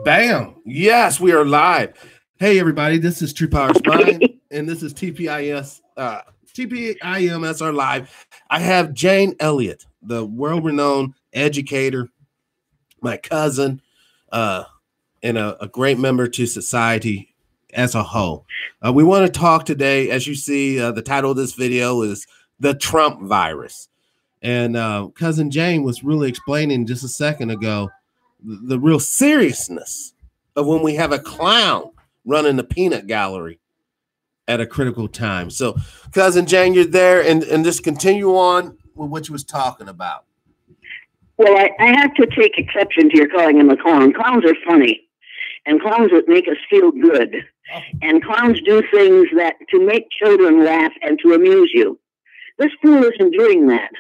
Bam. Yes, we are live. Hey, everybody. This is True Powers Mind, and this is TPIMS are live. I have Jane Elliott, the world-renowned educator, my cousin, and a great member to society as a whole. We want to talk today. As you see, the title of this video is The Trump Virus. And Cousin Jane was really explaining just a second ago the real seriousness of when we have a clown running the peanut gallery at a critical time. So, Cousin Jane, you're there, and just continue on with what you was talking about. Well, I have to take exception to your calling him a clown. Clowns are funny, and clowns that make us feel good. And clowns do things that to make children laugh and to amuse you. This fool isn't doing that.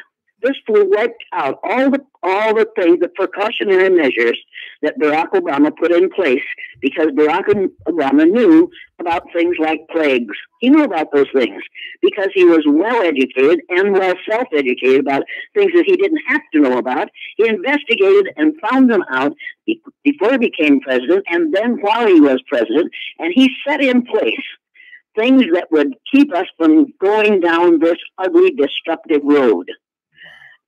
This fool wiped out all the things, the precautionary measures that Barack Obama put in place because Barack Obama knew about things like plagues. He knew about those things because he was well-educated and well self-educated about things that he didn't have to know about. He investigated and found them out before he became president and then while he was president, and he set in place things that would keep us from going down this ugly, destructive road.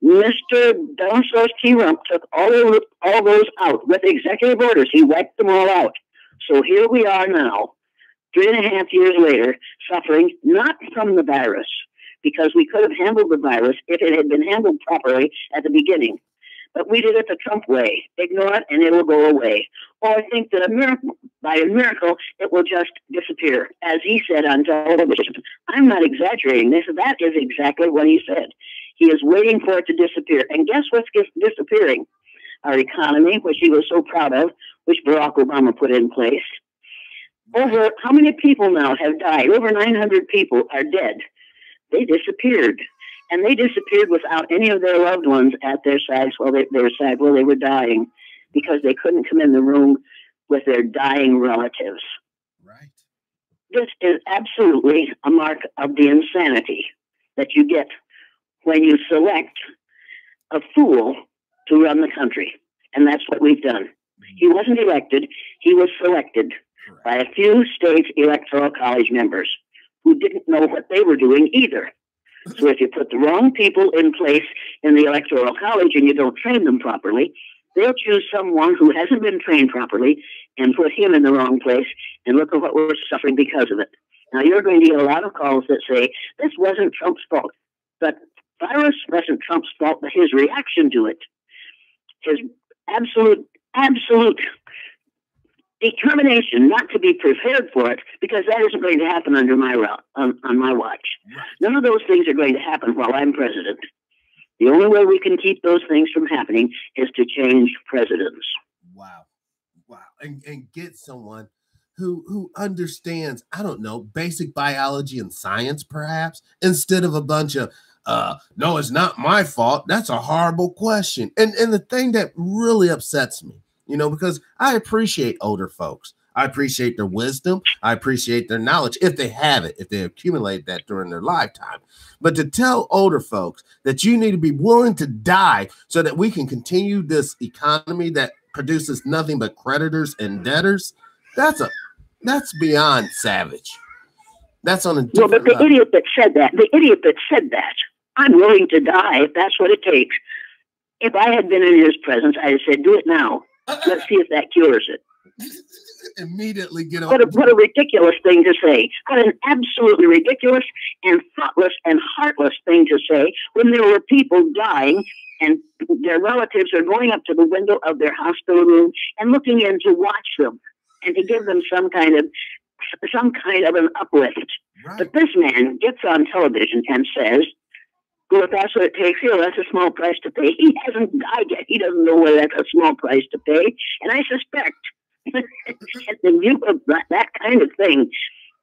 Mr. Downstairs T. Rump took all those out with executive orders. He wiped them all out. So here we are now, 3.5 years later, suffering not from the virus, because we could have handled the virus if it had been handled properly at the beginning. But we did it the Trump way. Ignore it and it will go away. Or I think that by a miracle, it will just disappear. As he said on television, I'm not exaggerating this. That is exactly what he said. He is waiting for it to disappear. And guess what's disappearing? Our economy, which he was so proud of, which Barack Obama put in place. Over how many people now have died? Over 900 people are dead. They disappeared. And they disappeared without any of their loved ones at their sides while they were dying, because they couldn't come in the room with their dying relatives. Right. This is absolutely a mark of the insanity that you get when you select a fool to run the country. And that's what we've done. He wasn't elected. He was selected by a few states' electoral college members who didn't know what they were doing either. So if you put the wrong people in place in the electoral college and you don't train them properly, they'll choose someone who hasn't been trained properly and put him in the wrong place, and look at what we're suffering because of it. Now, you're going to get a lot of calls that say, this wasn't Trump's fault. But virus wasn't Trump's fault, but his reaction to it, his absolute determination not to be prepared for it, because that isn't going to happen under on my watch. None of those things are going to happen while I'm president. The only way we can keep those things from happening is to change presidents. Wow. And get someone who understands, I don't know, basic biology and science, perhaps, instead of a bunch of no, it's not my fault. That's a horrible question. And the thing that really upsets me, because I appreciate older folks. I appreciate their wisdom. I appreciate their knowledge, if they have it, if they accumulate that during their lifetime. But to tell older folks that you need to be willing to die so that we can continue this economy that produces nothing but creditors and debtors, that's beyond savage. That's on a different level. The idiot that said that, I'm willing to die if that's what it takes. If I had been in his presence, I'd have said, do it now. Let's see if that cures it. Immediately get on. What a ridiculous thing to say. What an absolutely ridiculous and thoughtless and heartless thing to say when there were people dying and their relatives are going up to the window of their hospital room and looking in to watch them and to give them some kind of an uplift. Right. But this man gets on television and says, well, if that's what it takes, that's a small price to pay. He hasn't died yet. He doesn't know whether that's a small price to pay. And I suspect at the view of that kind of thing,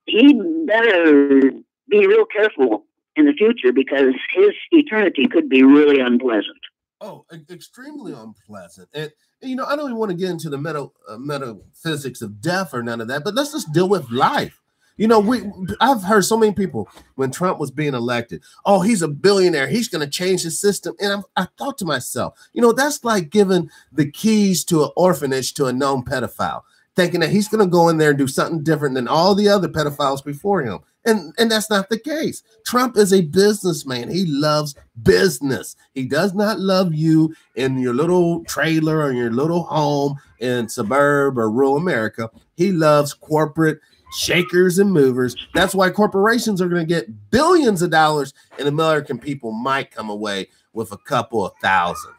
he better be real careful in the future, because his eternity could be really unpleasant. Oh, extremely unpleasant. And I don't even want to get into the metaphysics of death or none of that, but let's just deal with life. You know, I've heard so many people when Trump was being elected, oh, he's a billionaire, he's going to change the system. And I thought to myself, you know, that's like giving the keys to an orphanage to a known pedophile, thinking that he's going to go in there and do something different than all the other pedophiles before him. And that's not the case. Trump is a businessman. He loves business. He does not love you in your little trailer or your little home in suburb or rural America. He loves corporate shakers and movers. That's why corporations are going to get billions of dollars, and American people might come away with a couple of thousand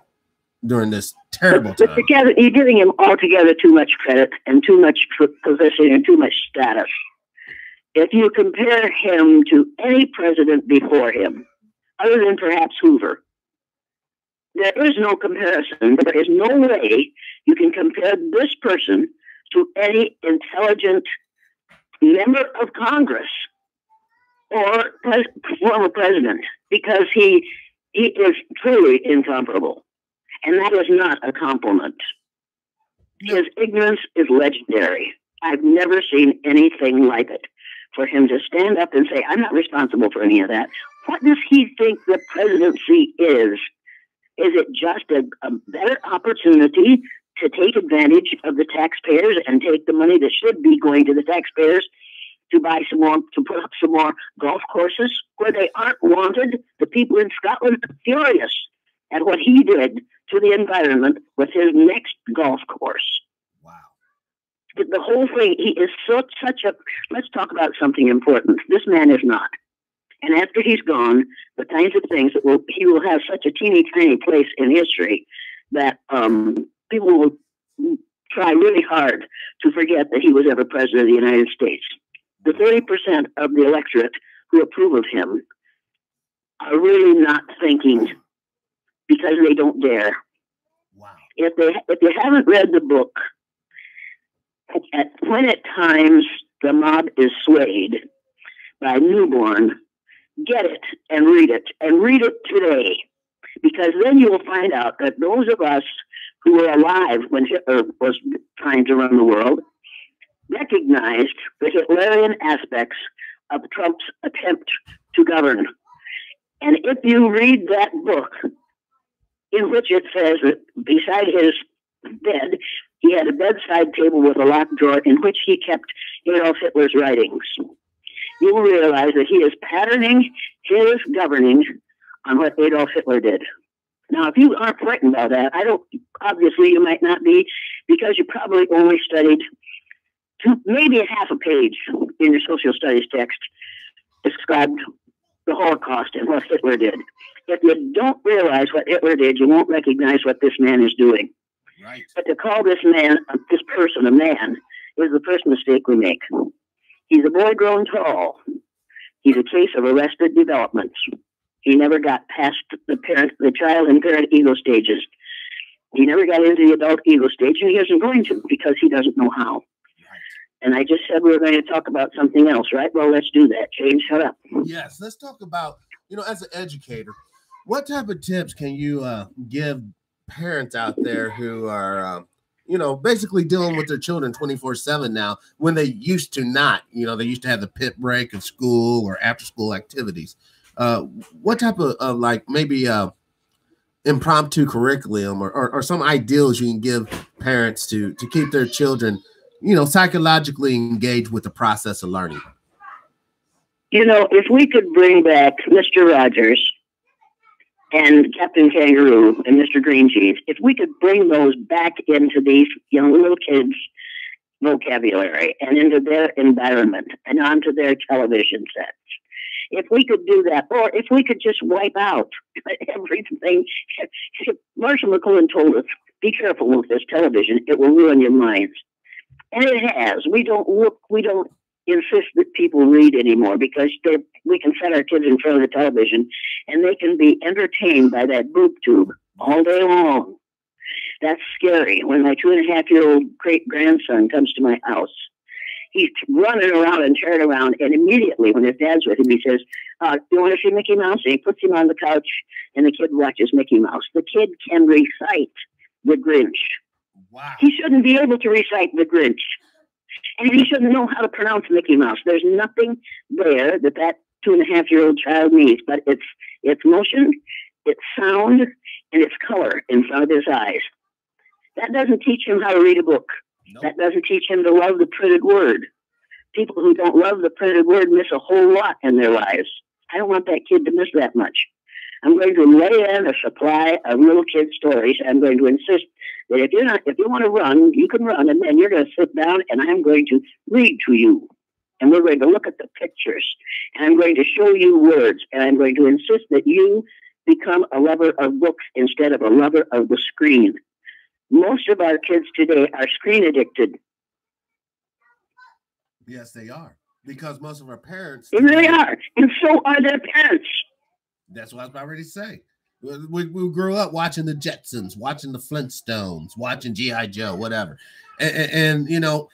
during this terrible time. Together, you're giving him altogether too much credit and too much position and too much status. If you compare him to any president before him, other than perhaps Hoover, there is no comparison. There is no way you can compare this person to any intelligent member of Congress or former president, because he is truly incomparable. And that is not a compliment. His ignorance is legendary. I've never seen anything like it. For him to stand up and say, I'm not responsible for any of that. What does he think the presidency is? Is it just a better opportunity to take advantage of the taxpayers and take the money that should be going to the taxpayers to buy some more, to put up some more golf courses where they aren't wanted? The people in Scotland are furious at what he did to the environment with his next golf course. Wow. The whole thing, he is such a, let's talk about something important. This man is not. And after he's gone, the kinds of things that he will have such a teeny tiny place in history that people will try really hard to forget that he was ever president of the United States. The 30% of the electorate who approve of him are really not thinking because they don't dare. Wow. If you haven't read the book, When at Times the Mob is Swayed by Newborn, get it and read it today, because then you will find out that those of us who were alive when Hitler was trying to run the world recognized the Hitlerian aspects of Trump's attempt to govern. And if you read that book, in which it says that beside his bed, he had a bedside table with a locked drawer in which he kept Adolf Hitler's writings, you will realize that he is patterning his governing on what Adolf Hitler did. Now, if you aren't frightened by that, obviously you might not be, because you probably only studied maybe a half a page in your social studies text described the Holocaust and what Hitler did. If you don't realize what Hitler did, you won't recognize what this man is doing. Right. But to call this person a man is the first mistake we make. He's a boy grown tall. He's a case of arrested development. He never got past the child and parent ego stages. He never got into the adult ego stage, and he isn't going to, because he doesn't know how. Right. And I just said we were going to talk about something else, right? Well, let's do that. James, shut up. Yes, let's talk about, as an educator, what type of tips can you give parents out there who are, basically dealing with their children 24/7 now, when they used to not? They used to have the pit break of school or after school activities. What type of maybe impromptu curriculum or some ideals you can give parents to keep their children, psychologically engaged with the process of learning? If we could bring back Mr. Rogers and Captain Kangaroo and Mr. Green Jeans, if we could bring those back into these little kids' vocabulary and into their environment and onto their television sets, if we could do that, or if we could just wipe out everything. Marshall McLuhan told us, be careful with this television, it will ruin your minds. And it has. We don't insist that people read anymore, because we can set our kids in front of the television and they can be entertained by that boob tube all day long. That's scary. When my 2.5-year-old great grandson comes to my house, he's running around and tearing around, and immediately when his dad's with him, he says, you want to see Mickey Mouse? And he puts him on the couch and the kid watches Mickey Mouse. The kid can recite the Grinch. Wow. He shouldn't be able to recite the Grinch. And he shouldn't know how to pronounce Mickey Mouse. There's nothing there that 2.5-year-old child needs, but it's motion, it's sound, and it's color in front of his eyes. That doesn't teach him how to read a book. Nope. That doesn't teach him to love the printed word. People who don't love the printed word miss a whole lot in their lives. I don't want that kid to miss that much. I'm going to lay in a supply of little kid stories. I'm going to insist that if you want to run, you can run, and then you're going to sit down, and I'm going to read to you. And we're going to look at the pictures, and I'm going to show you words, and I'm going to insist that you become a lover of books instead of a lover of the screen. Most of our kids today are screen addicted. Yes, they are. Because most of our parents... They really are. And so are their parents. That's what I was about ready to say. We grew up watching the Jetsons, watching the Flintstones, watching G.I. Joe, whatever. And you know,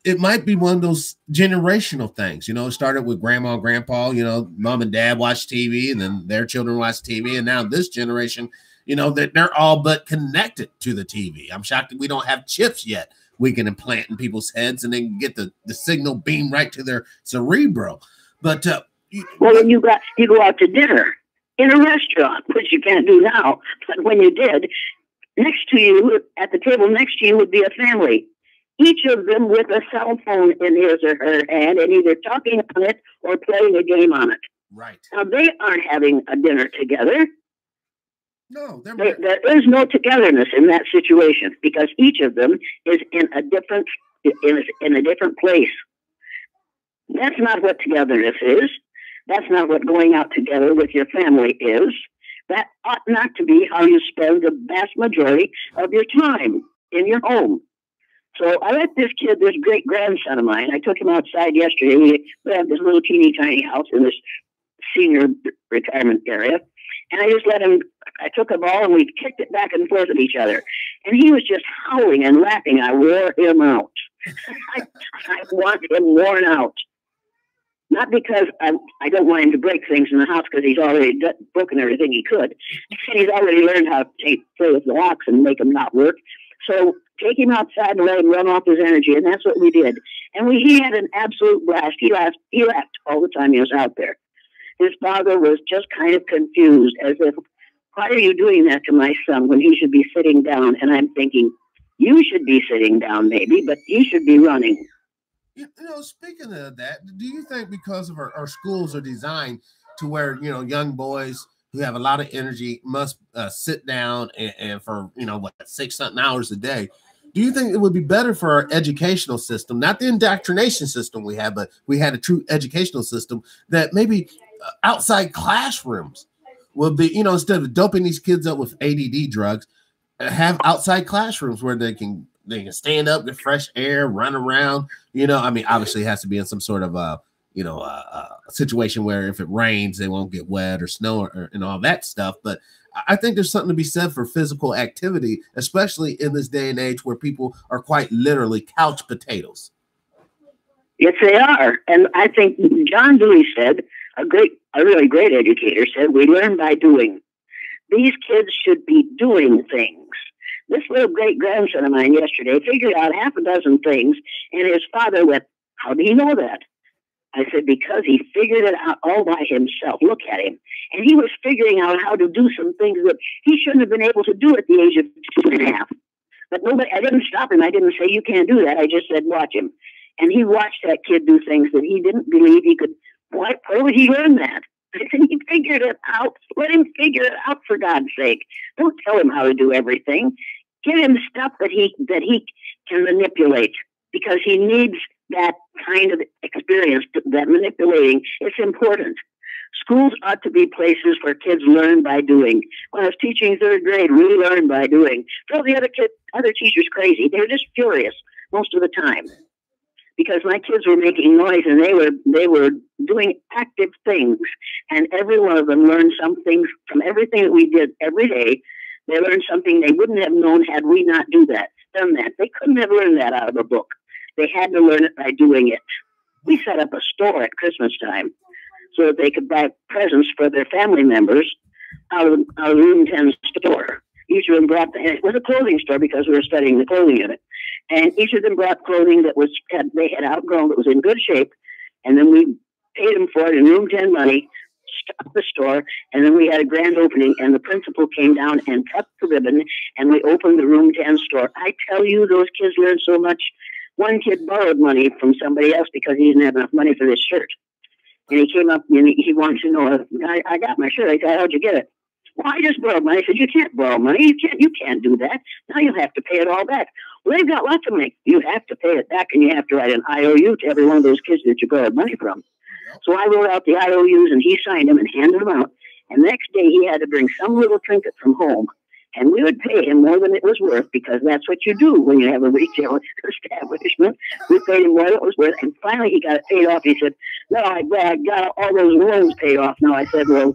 it might be one of those generational things. You know, it started with grandma and grandpa, you know, mom and dad watch TV, and then their children watch TV. And now this generation, you know, they're all but connected to the TV. I'm shocked that we don't have chips yet we can implant in people's heads and then get the signal beam right to their cerebral. But well, you go out to dinner in a restaurant, which you can't do now. But when you did, next to you, at the table next to you, would be a family. Each of them with a cell phone in his or her hand and either talking on it or playing a game on it. Right. Now, they aren't having a dinner together. No, there is no togetherness in that situation because each of them is in a different place. That's not what togetherness is. That's not what going out together with your family is. That ought not to be how you spend the vast majority of your time in your home. So I let this kid, this great grandson of mine, I took him outside yesterday. We have this little teeny tiny house in this senior retirement area. And I just let him, I took a ball and we kicked it back and forth at each other. And he was just howling and laughing. I wore him out. I want him worn out. Not because I don't want him to break things in the house because he's already broken everything he could. And he's already learned how to play with the locks and make them not work. So take him outside and let him run off his energy. And that's what we did. And he had an absolute blast. He laughed all the time he was out there. His father was just kind of confused, as if, why are you doing that to my son when he should be sitting down? And I'm thinking, you should be sitting down maybe, but he should be running. You know, speaking of that, do you think because of our schools are designed to where, you know, young boys who have a lot of energy must sit down and for, you know, 6-something hours a day, do you think it would be better for our educational system, not the indoctrination system we have, but we had a true educational system that maybe outside classrooms would be, you know, instead of doping these kids up with ADD drugs, have outside classrooms where they can stand up, get fresh air, run around. You know, I mean, obviously it has to be in some sort of a situation where if it rains, they won't get wet or snow and all that stuff. But I think there's something to be said for physical activity, especially in this day and age where people are quite literally couch potatoes. Yes, they are. And I think John Dewey said, a really great educator said, we learn by doing. These kids should be doing things. This little great grandson of mine yesterday figured out half a dozen things, and his father went, how did he know that? I said, because he figured it out all by himself. Look at him. And he was figuring out how to do some things that he shouldn't have been able to do at the age of 2.5. But I didn't stop him. I didn't say, you can't do that. I just said, watch him. And he watched that kid do things that he didn't believe he could. Where would he learn that? I said, he figured it out. Let him figure it out, for God's sake. Don't tell him how to do everything. Give him stuff that he can manipulate, because he needs that kind of experience, that manipulating. It's important. Schools ought to be places where kids learn by doing. When I was teaching 3rd grade, we learned by doing. Drove the other teachers crazy. They were just furious most of the time, because my kids were making noise and they were doing active things, and every one of them learned something from everything that we did every day. They learned something they wouldn't have known had we not done that. They couldn't have learned that out of a book. They had to learn it by doing it. We set up a store at Christmas time so that they could buy presents for their family members out of Room 10 store. Each of them it was a clothing store because we were studying the clothing in it. And each of them brought clothing that they had outgrown, that was in good shape. And then we paid them for it in room 10 money, stopped the store, and then we had a grand opening, and the principal came down and cut the ribbon, and we opened the room 10 store. I tell you, those kids learned so much. One kid borrowed money from somebody else because he didn't have enough money for this shirt. And he came up and he wanted to know, I got my shirt. I said, how'd you get it? Well, I just borrowed money. I said, you can't borrow money. You can't do that. Now you'll have to pay it all back. Well, they've got lots of money. You have to pay it back, and you have to write an IOU to every one of those kids that you borrowed money from. So I wrote out the IOUs, and he signed them and handed them out. And the next day, he had to bring some little trinket from home. And we would pay him more than it was worth, because that's what you do when you have a retail establishment. We paid him what it was worth. And finally, he got it paid off. He said, no, I got all those loans paid off now. I said, well,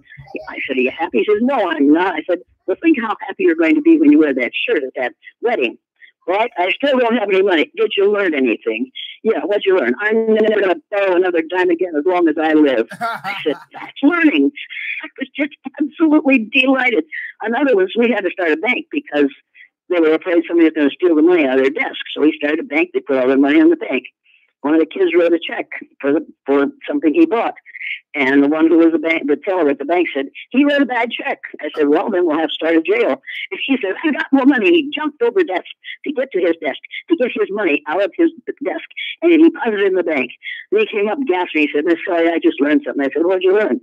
are you happy? He says, no, I'm not. I said, well, think how happy you're going to be when you wear that shirt at that wedding. Well, I still don't have any money. Did you learn anything? Yeah, what'd you learn? I'm never going to borrow another dime again as long as I live. I said, that's learning. I was just absolutely delighted. Another was we had to start a bank because they were afraid somebody was going to steal the money out of their desk. So we started a bank. They put all their money in the bank. One of the kids wrote a check for something he bought. And the one who was the teller at the bank said, he wrote a bad check. I said, well, then we'll have to start a jail. And he said, I got more money. He jumped over desks to get to his desk, to get his money out of his desk, and he put it in the bank. Then he came up gasping. He said, Miss Sally, I just learned something. I said, what'd you learn?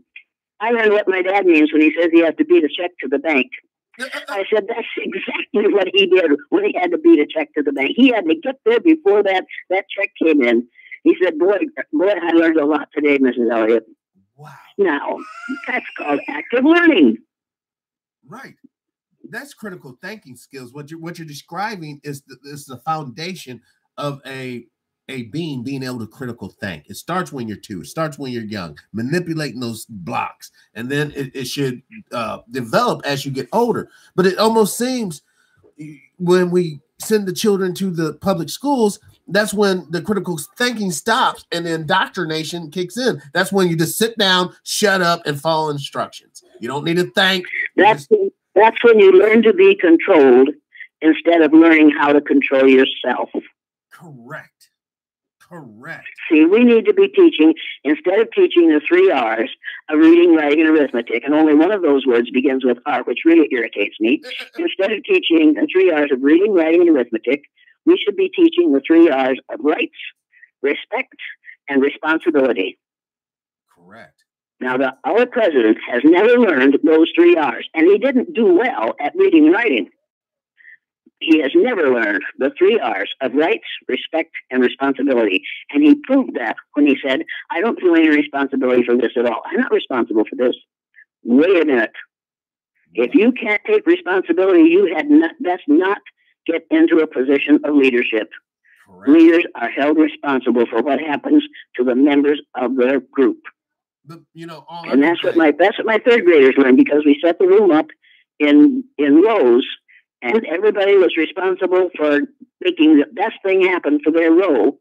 I learned what my dad means when he says he has to beat a check to the bank. I said, that's exactly what he did when he had to beat a check to the bank. He had to get there before that check came in. He said, boy, I learned a lot today, Mrs. Elliott. Wow. Now, that's called active learning. Right. That's critical thinking skills. What you're describing is the foundation of a being able to critical think. It starts when you're 2. It starts when you're young, manipulating those blocks, and then it should develop as you get older. But it almost seems when we send the children to the public schools, that's when the critical thinking stops and the indoctrination kicks in. That's when you just sit down, shut up, and follow instructions. You don't need to think. That's when you learn to be controlled instead of learning how to control yourself. Correct. See, we need to be teaching, instead of teaching the 3 R's of reading, writing, and arithmetic, and only one of those words begins with R, which really irritates me. Instead of teaching the 3 R's of reading, writing, and arithmetic, we should be teaching the 3 R's of rights, respect, and responsibility. Correct. Now, our president has never learned those 3 R's, and he didn't do well at reading and writing. He has never learned the 3 R's of rights, respect, and responsibility. And he proved that when he said, I don't feel any responsibility for this at all. I'm not responsible for this. Wait a minute. If you can't take responsibility, you had best not get into a position of leadership. Correct. Leaders are held responsible for what happens to the members of their group. But, and that's what my 3rd graders learned, because we set the room up in rows, and everybody was responsible for making the best thing happen for their row.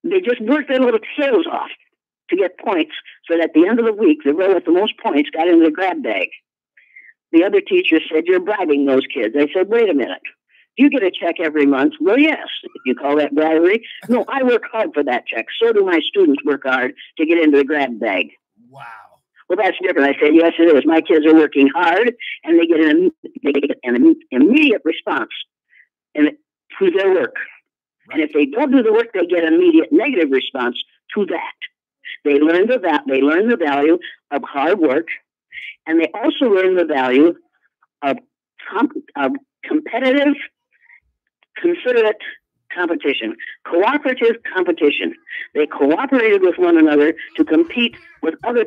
They just worked their little tails off to get points, so that at the end of the week, the row with the most points got into the grab bag. The other teacher said, you're bribing those kids. I said, wait a minute. Do you get a check every month? Well, yes. You call that bribery? No, I work hard for that check. So do my students work hard to get into the grab bag. Wow. Well, that's different. I said, yes, it is. My kids are working hard, and they get an immediate response to their work. Right. And if they don't do the work, they get an immediate negative response to that. They learn the value of hard work, and they also learn the value of competitive, considerate competition, cooperative competition. They cooperated with one another to compete with other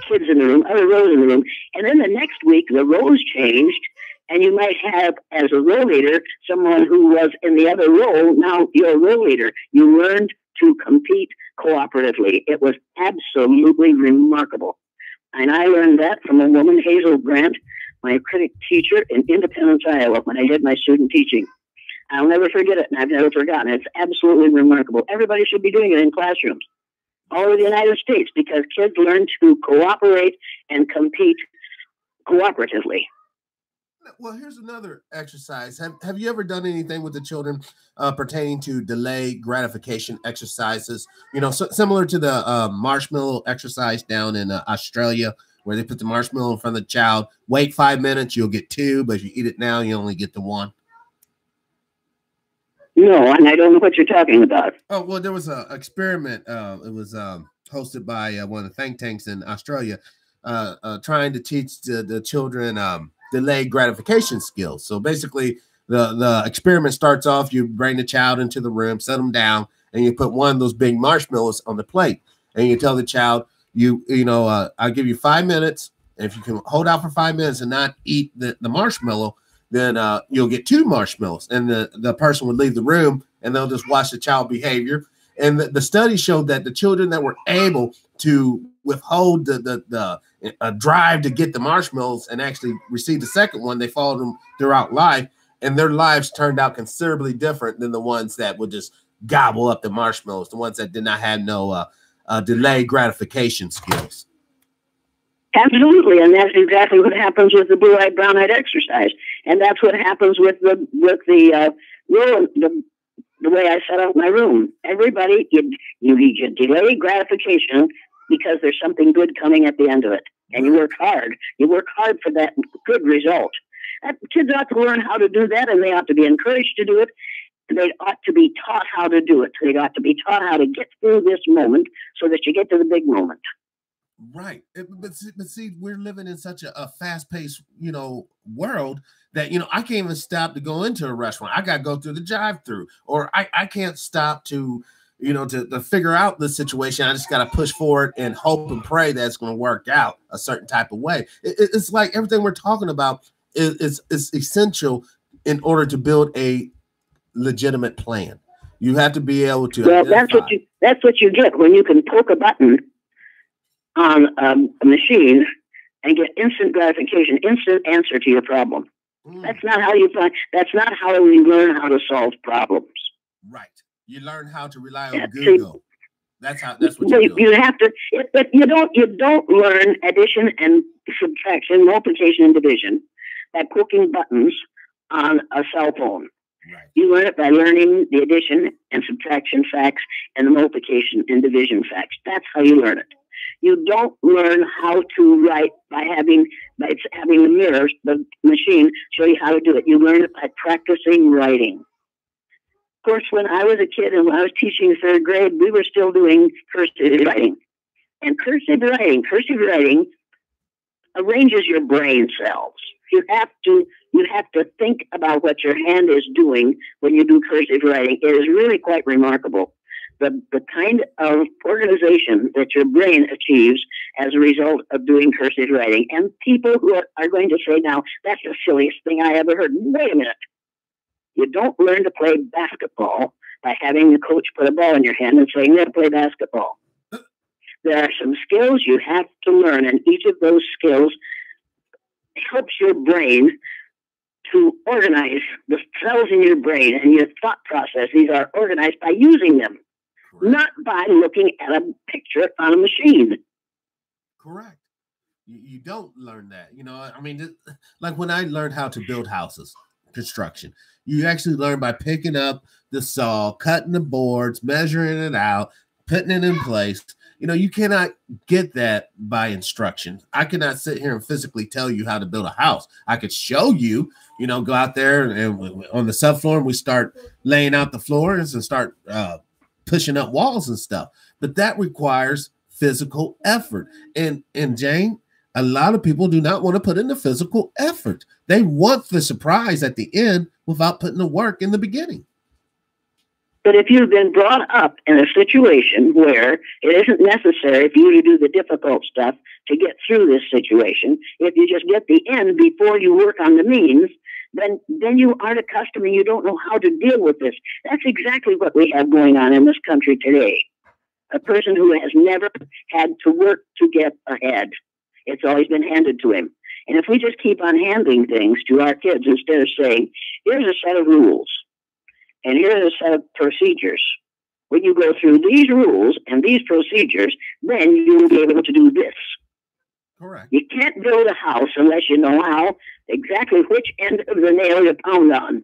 kids in the room, other rows in the room. And then the next week, the rows changed, and you might have, as a row leader, someone who was in the other row. Now you're a row leader. You learned to compete cooperatively. It was absolutely remarkable. And I learned that from a woman, Hazel Grant, my critic teacher in Independence, Iowa, when I did my student teaching. I'll never forget it, and I've never forgotten it. It's absolutely remarkable. Everybody should be doing it in classrooms all over the United States, because kids learn to cooperate and compete cooperatively. Well, here's another exercise. Have you ever done anything with the children pertaining to delay gratification exercises? You know, similar to the marshmallow exercise down in Australia, where they put the marshmallow in front of the child. Wait 5 minutes, you'll get two, but if you eat it now, you only get the one. No, and I don't know what you're talking about. Oh, well, there was an experiment. It was hosted by one of the think tanks in Australia, trying to teach the children delayed gratification skills. So basically, the experiment starts off, you bring the child into the room, set them down, and you put one of those big marshmallows on the plate. And you tell the child, I'll give you 5 minutes. And if you can hold out for 5 minutes and not eat the marshmallow, then you'll get two marshmallows. And the person would leave the room and they'll just watch the child behavior. And the study showed that the children that were able to withhold the drive to get the marshmallows and actually receive the second one, they followed them throughout life. And their lives turned out considerably different than the ones that would just gobble up the marshmallows, the ones that did not have no delayed gratification skills. Absolutely, and that's exactly what happens with the blue-eyed, brown-eyed exercise, and that's what happens with the way I set up my room. Everybody, you delay gratification because there's something good coming at the end of it, and you work hard. You work hard for that good result. Kids ought to learn how to do that, and they ought to be encouraged to do it. They ought to be taught how to do it. They ought to be taught how to get through this moment so that you get to the big moment. Right. But see, we're living in such a fast-paced, world that, I can't even stop to go into a restaurant. I got to go through the drive-through, or I can't stop to figure out the situation. I just got to push forward and hope and pray that it's going to work out a certain type of way. It's like everything we're talking about is essential in order to build a legitimate plan. You have to be able to. Well, that's what you get when you can poke a button on a machine and get instant gratification, instant answer to your problem. That's not how you find. That's not how we learn how to solve problems. Right. You learn how to rely on Google. That's what you do. You have to, but you don't learn addition and subtraction, multiplication and division by poking buttons on a cell phone. Right. You learn it by learning the addition and subtraction facts and the multiplication and division facts. That's how you learn it. You don't learn how to write by having the mirrors, the machine, show you how to do it. You learn it by practicing writing. Of course, when I was a kid and when I was teaching third grade, we were still doing cursive writing. And cursive writing arranges your brain cells. You have to think about what your hand is doing when you do cursive writing. It is really quite remarkable. The kind of organization that your brain achieves as a result of doing cursive writing. And people who are going to say, now, that's the silliest thing I ever heard. Wait a minute. You don't learn to play basketball by having the coach put a ball in your hand and saying, "Now play basketball." There are some skills you have to learn, and each of those skills helps your brain to organize the cells in your brain, and your thought processes are organized by using them. Correct. Not by looking at a picture on a machine. Correct. You don't learn that. Like when I learned how to build houses, construction, you actually learn by picking up the saw, cutting the boards, measuring it out, putting it in place. You cannot get that by instruction. I cannot sit here and physically tell you how to build a house. I could show you, go out there and on the subfloor, and we start laying out the floors and start pushing up walls and stuff. But that requires physical effort. And Jane, a lot of people do not want to put in the physical effort. They want the surprise at the end without putting the work in the beginning. But if you've been brought up in a situation where it isn't necessary for you to do the difficult stuff to get through this situation, if you just get the end before you work on the means, then you aren't accustomed and you don't know how to deal with this. That's exactly what we have going on in this country today. A person who has never had to work to get ahead. It's always been handed to him. And if we just keep on handing things to our kids instead of saying, here's a set of rules, and here's a set of procedures. When you go through these rules and these procedures, then you'll be able to do this. Correct. You can't build a house unless you know how exactly which end of the nail you pound on.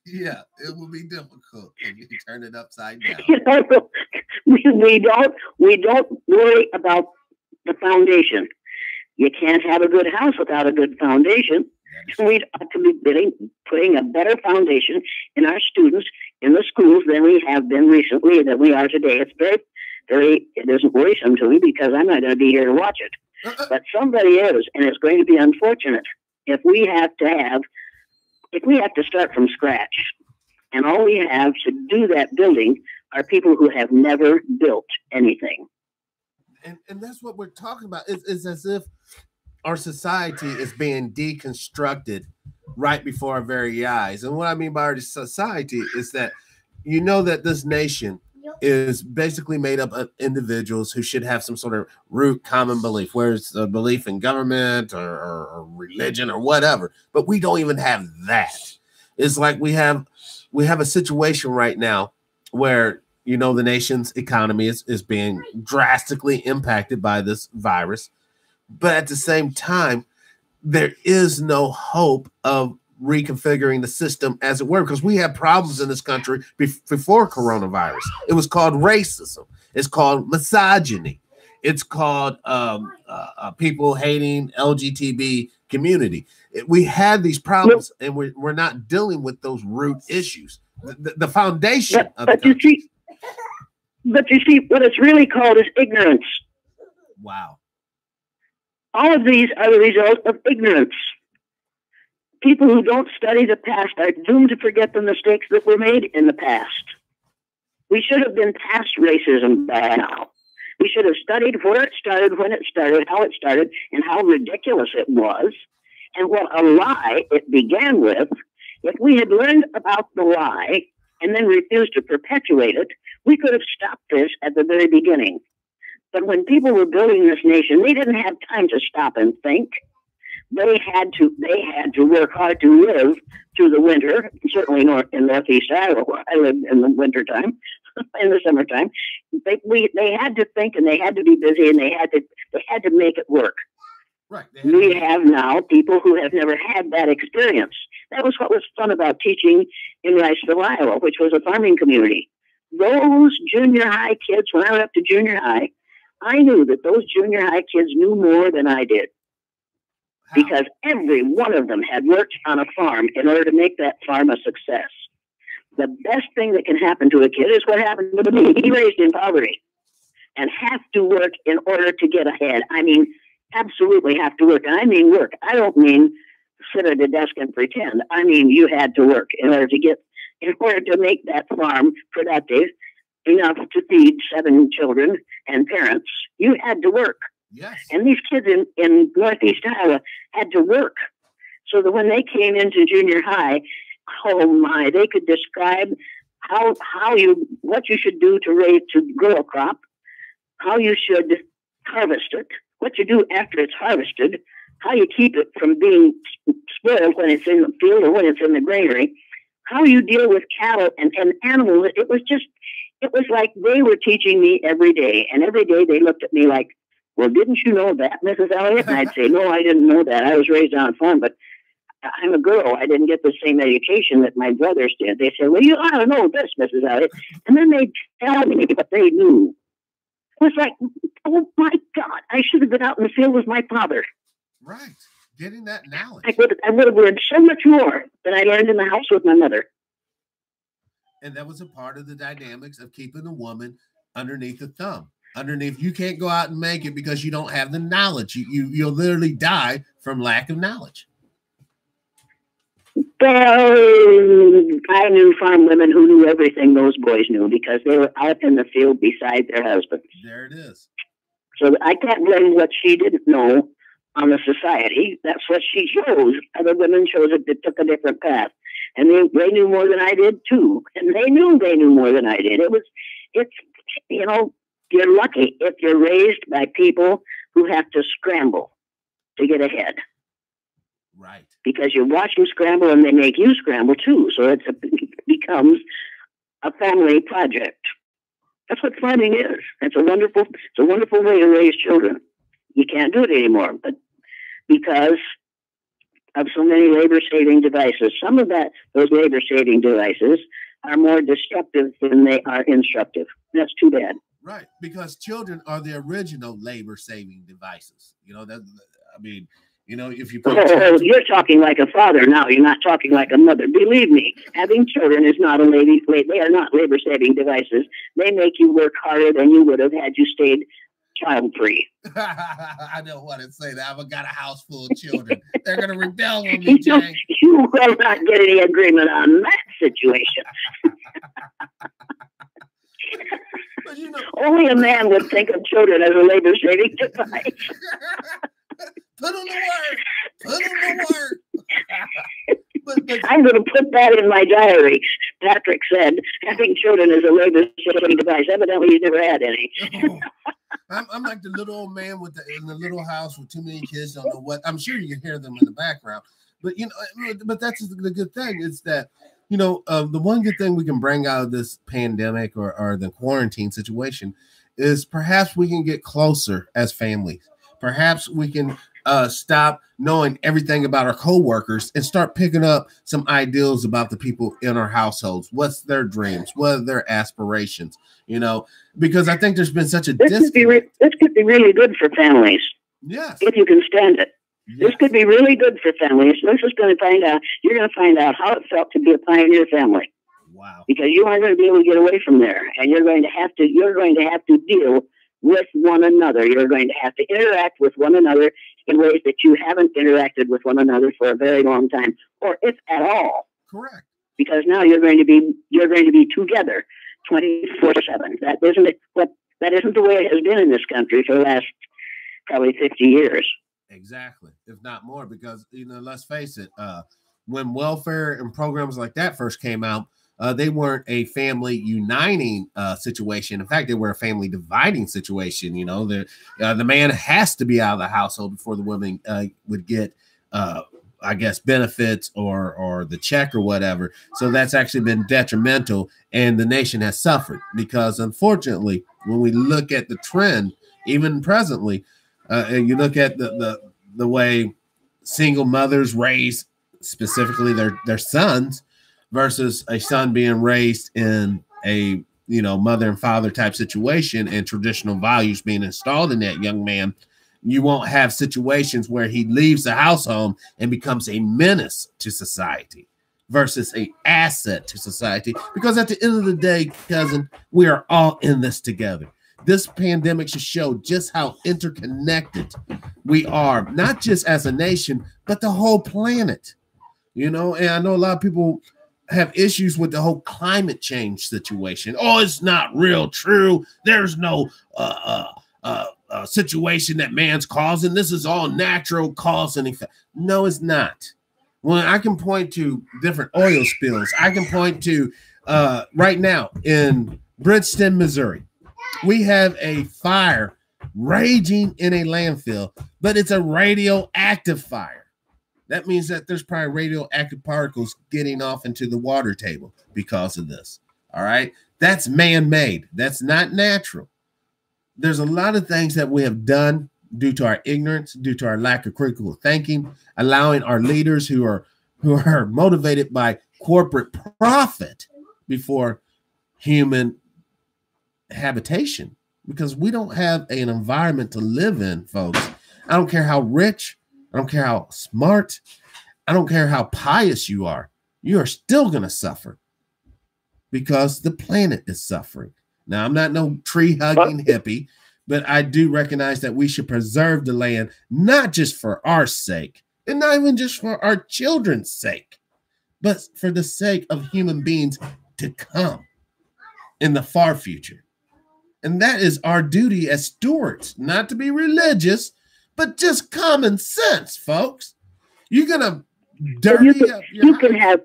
Yeah, it will be difficult if you turn it upside down. You know, we don't worry about the foundation. You can't have a good house without a good foundation. We ought to be putting a better foundation in our students in the schools than we have been recently, than we are today. It's it isn't worrisome to me because I'm not going to be here to watch it. But somebody is, and it's going to be unfortunate if we have to start from scratch. And all we have to do that building are people who have never built anything. And that's what we're talking about. It's as if our society is being deconstructed right before our very eyes. And what I mean by our society is that you know that this nation is basically made up of individuals who should have some sort of root common belief, whether it's a belief in government or religion or whatever. But we don't even have that. It's like we have a situation right now where, you know, the nation's economy is being drastically impacted by this virus. But at the same time, there is no hope of reconfiguring the system, as it were, because we had problems in this country before coronavirus. It was called racism. It's called misogyny. It's called people hating LGBT community. We had these problems, and we're not dealing with those root issues. The foundation of the country. But you see, what it's really called is ignorance. Wow. All of these are the result of ignorance. People who don't study the past are doomed to forget the mistakes that were made in the past. We should have been past racism by now. We should have studied where it started, when it started, how it started, and how ridiculous it was, and what a lie it began with. If we had learned about the lie and then refused to perpetuate it, we could have stopped this at the very beginning. But when people were building this nation, they didn't have time to stop and think. They had to work hard to live through the winter, certainly in Northeast Iowa, where I lived in the wintertime, in the summertime. They had to think, and they had to be busy, and they had to make it work. Right. We have now people who have never had that experience. That was what was fun about teaching in Riceville, Iowa, which was a farming community. Those junior high kids, when I went up to junior high, I knew that those junior high kids knew more than I did. How? Because every one of them had worked on a farm in order to make that farm a success. The best thing that can happen to a kid is what happened to me. He raised in poverty and have to work in order to get ahead. I mean, absolutely have to work. And I mean work. I don't mean sit at a desk and pretend. I mean, you had to work in order to make that farm productive enough to feed 7 children and parents. You had to work. Yes. And these kids in Northeast Iowa had to work so that when they came into junior high, oh my, they could describe what you should do to grow a crop, how you should harvest it, what you do after it's harvested, how you keep it from being spoiled when it's in the field or when it's in the granary, how you deal with cattle and animals. It was like they were teaching me every day. And every day they looked at me like, well, didn't you know that, Mrs. Elliott? And I'd say, no, I didn't know that. I was raised on a farm, but I'm a girl. I didn't get the same education that my brothers did. They said, well, you ought to know this, Mrs. Elliott. And then they'd tell me what they knew. It was like, oh, my God, I should have been out in the field with my father. Right. Getting that knowledge. I would have learned so much more than I learned in the house with my mother. And that was a part of the dynamics of keeping a woman underneath the thumb. Underneath, you can't go out and make it because you don't have the knowledge. You'll literally die from lack of knowledge. Well, I knew farm women who knew everything those boys knew because they were out in the field beside their husbands. There it is. So I can't blame what she didn't know on the society. That's what she chose. Other women chose it that took a different path. And they knew more than I did, too. And they knew more than I did. You're lucky if you're raised by people who have to scramble to get ahead. Right. Because you watch them scramble and they make you scramble too. So it becomes a family project. That's what farming is. It's a wonderful way to raise children. You can't do it anymore, but because of so many labor-saving devices. Some of those labor-saving devices are more destructive than they are instructive. That's too bad. Right, because children are the original labor-saving devices. You know, if you put you're talking like a father now. You're not talking like a mother. Believe me, having children is not they are not labor-saving devices. They make you work harder than you would have had you stayed child-free. I don't want to say that. I've got a house full of children. They're going to rebel on me, Jane. You will not get any agreement on that situation. But, only a man would think of children as a labor-saving device. Put on the word. But I'm going to put that in my diary. Patrick said, having children is a labor-saving device. Evidently, he's never had any. I'm like the little old man in the little house with too many kids. Don't know what. I'm sure you can hear them in the background. But but that's the good thing is that the one good thing we can bring out of this pandemic or the quarantine situation is perhaps we can get closer as families. Perhaps we can stop knowing everything about our coworkers and start picking up some ideals about the people in our households. What's their dreams? What are their aspirations? Because I think there's been such a this could be really good for families. Yes, if you can stand it. Yes. This could be really good for families. You're going to find out how it felt to be a pioneer family. Wow. Because you aren't going to be able to get away from there, and you're going to have to deal with one another. You're going to have to interact with one another in ways that you haven't interacted with one another for a very long time, or if at all. Correct. Because now you're going to be together 24/7. That isn't the way it has been in this country for the last probably 50 years. Exactly, if not more, because let's face it, when welfare and programs like that first came out, they weren't a family uniting situation. In fact, they were a family dividing situation. The man has to be out of the household before the woman would get, I guess, benefits or the check or whatever. So that's actually been detrimental, and the nation has suffered because, unfortunately, when we look at the trend, even presently, and you look at the way single mothers raise specifically their sons versus a son being raised in a mother and father type situation and traditional values being installed in that young man, you won't have situations where he leaves the household and becomes a menace to society versus an asset to society. Because at the end of the day, cousin, we are all in this together. This pandemic should show just how interconnected we are, not just as a nation, but the whole planet. And I know a lot of people have issues with the whole climate change situation. Oh, it's not real true. There's no situation that man's causing. This is all natural cause and effect. No, it's not. When I can point to different oil spills, I can point to right now in Bridgeton, Missouri, we have a fire raging in a landfill, but it's a radioactive fire. That means that there's probably radioactive particles getting off into the water table because of this. All right. That's man-made. That's not natural. There's a lot of things that we have done due to our ignorance, due to our lack of critical thinking, allowing our leaders who are motivated by corporate profit before human habitation, because we don't have an environment to live in, folks. I don't care how rich, I don't care how smart, I don't care how pious you are still going to suffer because the planet is suffering. Now, I'm not no tree-hugging hippie, but I do recognize that we should preserve the land, not just for our sake, and not even just for our children's sake, but for the sake of human beings to come in the far future. And that is our duty as stewards, not to be religious, but just common sense, folks. You're gonna dirty up you can have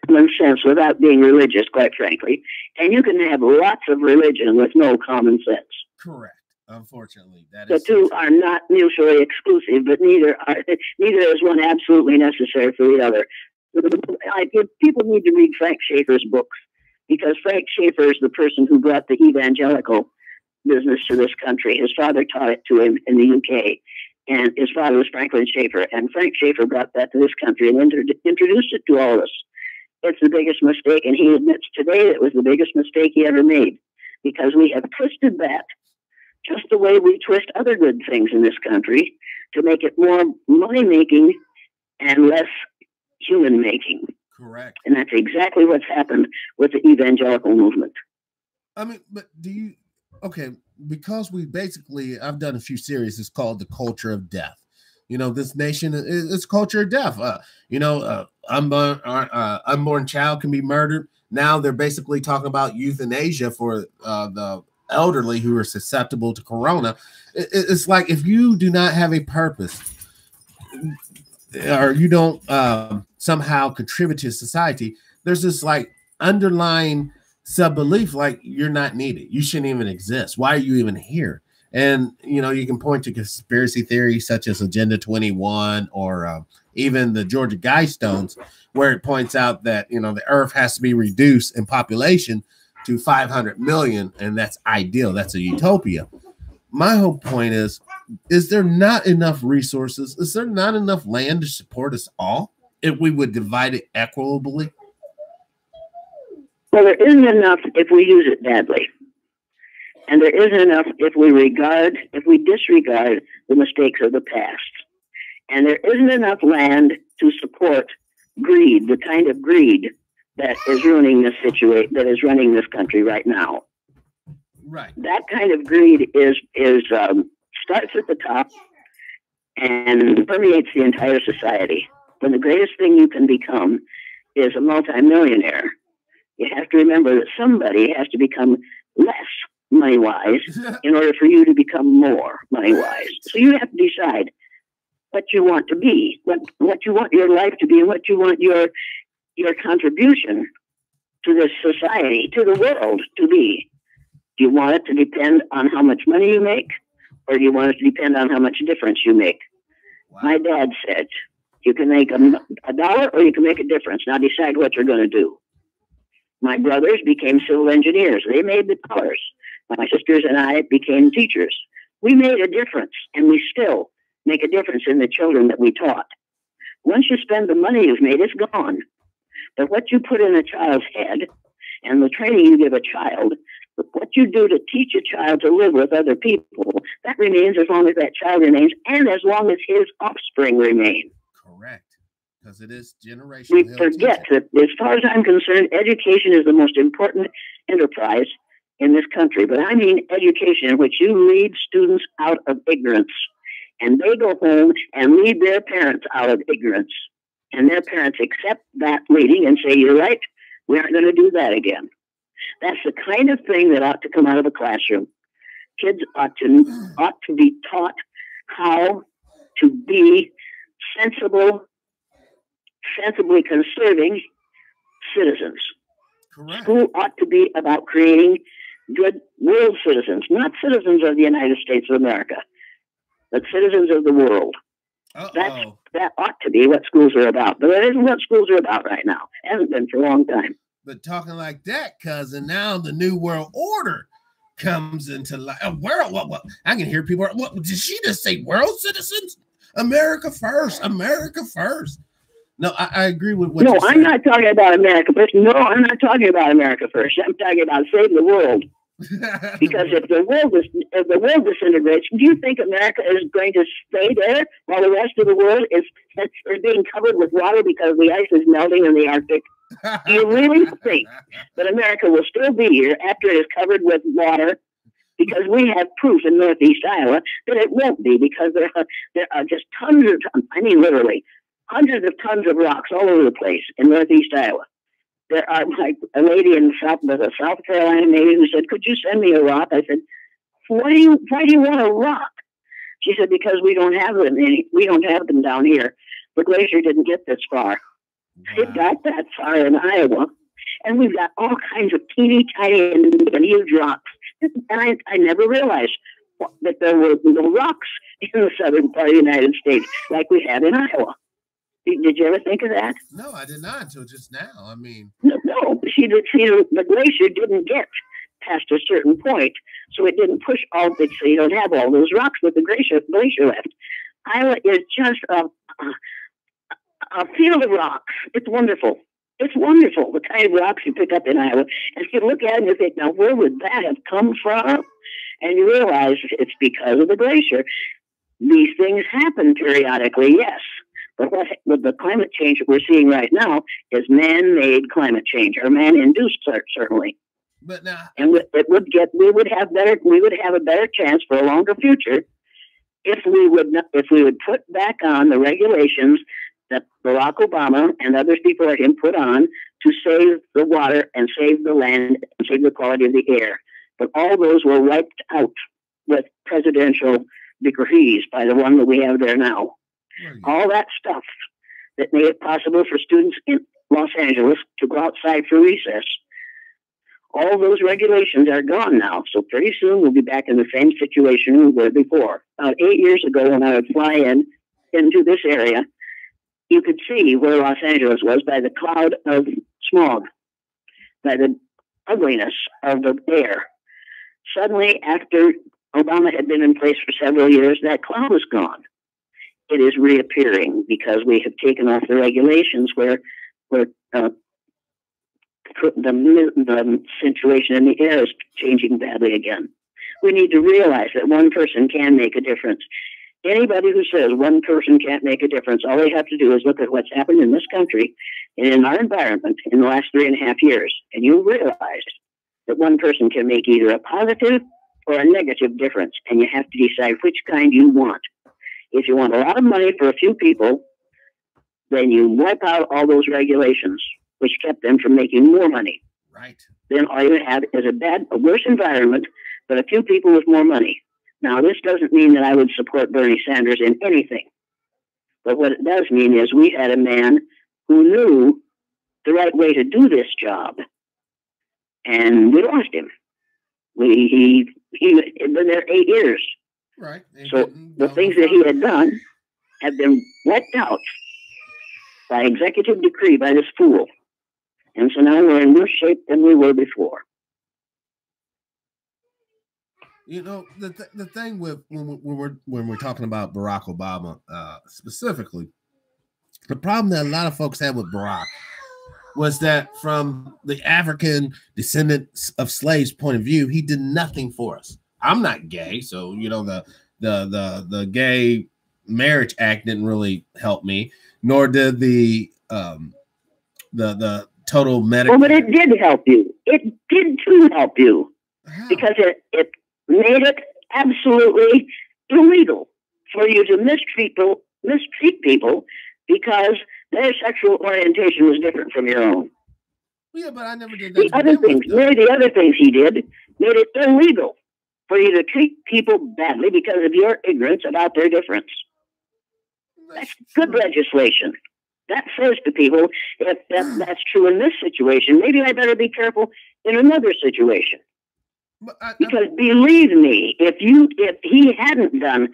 common sense without being religious, quite frankly, and you can have lots of religion with no common sense. Correct. Unfortunately, the two are not mutually exclusive, but neither is one absolutely necessary for the other. People need to read Frank Schaeffer's books. because Frank Schaeffer is the person who brought the evangelical business to this country. His father taught it to him in the UK, and his father was Franklin Schaeffer, and Frank Schaeffer brought that to this country and introduced it to all of us. It's the biggest mistake, and he admits today that it was the biggest mistake he ever made, because we have twisted that just the way we twist other good things in this country to make it more money-making and less human-making. Correct. And that's exactly what's happened with the evangelical movement. I mean, but okay, because I've done a few series, it's called The Culture of Death. This nation is culture of death. Unborn child can be murdered. Now they're basically talking about euthanasia for the elderly who are susceptible to corona. It's like, if you do not have a purpose, or you don't somehow contribute to society, there's this like underlying sub-belief, like you're not needed. You shouldn't even exist. Why are you even here? And, you can point to conspiracy theories such as Agenda 21 or even the Georgia Guidestones, where it points out that, the earth has to be reduced in population to 500 million. And that's ideal. That's a utopia. My whole point is there not enough resources? Is there not enough land to support us all if we would divide it equitably? Well, there isn't enough if we use it badly. And there isn't enough if we disregard the mistakes of the past. And there isn't enough land to support greed, the kind of greed that is ruining this situation, that is running this country right now. Right. That kind of greed starts at the top and permeates the entire society. When the greatest thing you can become is a multimillionaire, you have to remember that somebody has to become less money-wise in order for you to become more money-wise. So you have to decide what you want to be, what you want your life to be, and what you want your contribution to this society, to the world to be. Do you want it to depend on how much money you make, or do you want it to depend on how much difference you make? Wow. My dad said, you can make a dollar or you can make a difference. Now decide what you're going to do. My brothers became civil engineers. They made the dollars. My sisters and I became teachers. We made a difference, and we still make a difference in the children that we taught. Once you spend the money you've made, it's gone. But what you put in a child's head and the training you give a child, what you do to teach a child to live with other people, that remains as long as that child remains and as long as his offspring remain. Correct. Because it is generational. We forget that, as far as I'm concerned, education is the most important enterprise in this country. But I mean education in which you lead students out of ignorance, and they go home and lead their parents out of ignorance, and their parents accept that leading and say, you're right, we aren't going to do that again. That's the kind of thing that ought to come out of a classroom. Kids ought to be taught how to be sensibly conserving citizens. Correct. School ought to be about creating good world citizens, not citizens of the United States of America, but citizens of the world. That ought to be what schools are about. But that isn't what schools are about right now. It hasn't been for a long time. But talking like that, cousin, now the new world order comes into life. What? I can hear people. What did she just say? World citizens? America first. America first. No, I agree with what you're saying. I'm not talking about America first. No, I'm not talking about America first. I'm talking about saving the world. Because if the world disintegrates, do you think America is going to stay there while the rest of the world is being covered with water because the ice is melting in the Arctic? Do you really think that America will still be here after it is covered with water? Because we have proof in Northeast Iowa that it won't be, because there are just literally hundreds of tons of rocks all over the place in Northeast Iowa. There are, like, a lady in South Carolina maybe who said, could you send me a rock? I said, why do you want a rock? She said, because we don't have them down here. The glacier didn't get this far. Wow. It got that far in Iowa. And we've got all kinds of teeny tiny and huge rocks. And I never realized that there were no rocks in the southern part of the United States like we have in Iowa. Did you ever think of that? No, I did not until just now. I mean, no. See, the glacier didn't get past a certain point, so it didn't push all. So you don't have all those rocks with the glacier left. Iowa is just a field of rocks. It's wonderful. It's wonderful, the kind of rocks you pick up in Iowa. And if you look at it and you think, now, where would that have come from? And you realize it's because of the glacier. These things happen periodically, yes. But what the climate change that we're seeing right now is man-made climate change, or man-induced, certainly. But now, and we would have a better chance for a longer future if we would put back on the regulations that Barack Obama and other people like him put on to save the water and save the land and save the quality of the air. But all those were wiped out with presidential decrees by the one that we have there now. All that stuff that made it possible for students in Los Angeles to go outside for recess, all those regulations are gone now. So pretty soon we'll be back in the same situation we were before. About 8 years ago, when I would fly into this area, you could see where Los Angeles was by the cloud of smog, by the ugliness of the air. Suddenly, after Obama had been in place for several years, that cloud was gone. It is reappearing because we have taken off the regulations where the situation in the air is changing badly again. We need to realize that one person can make a difference. Anybody who says one person can't make a difference, all they have to do is look at what's happened in this country and in our environment in the last 3.5 years, and you realize that one person can make either a positive or a negative difference, and you have to decide which kind you want. If you want a lot of money for a few people, then you wipe out all those regulations, which kept them from making more money. Right. Then all you have is a worse environment, but a few people with more money. Now, this doesn't mean that I would support Bernie Sanders in anything. But what it does mean is we had a man who knew the right way to do this job, and we lost him. He had been there 8 years. Right. So the things that he had done have been wiped out by executive decree by this fool. And so now we're in worse shape than we were before. You know, the thing with when we're talking about Barack Obama specifically, the problem that a lot of folks had with Barack was that from the African descendants of slaves point of view, he did nothing for us. I'm not gay, so you know the Gay Marriage Act didn't really help me, nor did the total medical. Well, but it did help you. It did too help you. How? Because it made it absolutely illegal for you to mistreat people because their sexual orientation was different from your own. Yeah, but I never did that. The other things he did made it illegal for you to treat people badly because of your ignorance about their difference. That's good legislation. That says to people, if that's true in this situation, maybe I better be careful in another situation. Because believe me, if he hadn't done,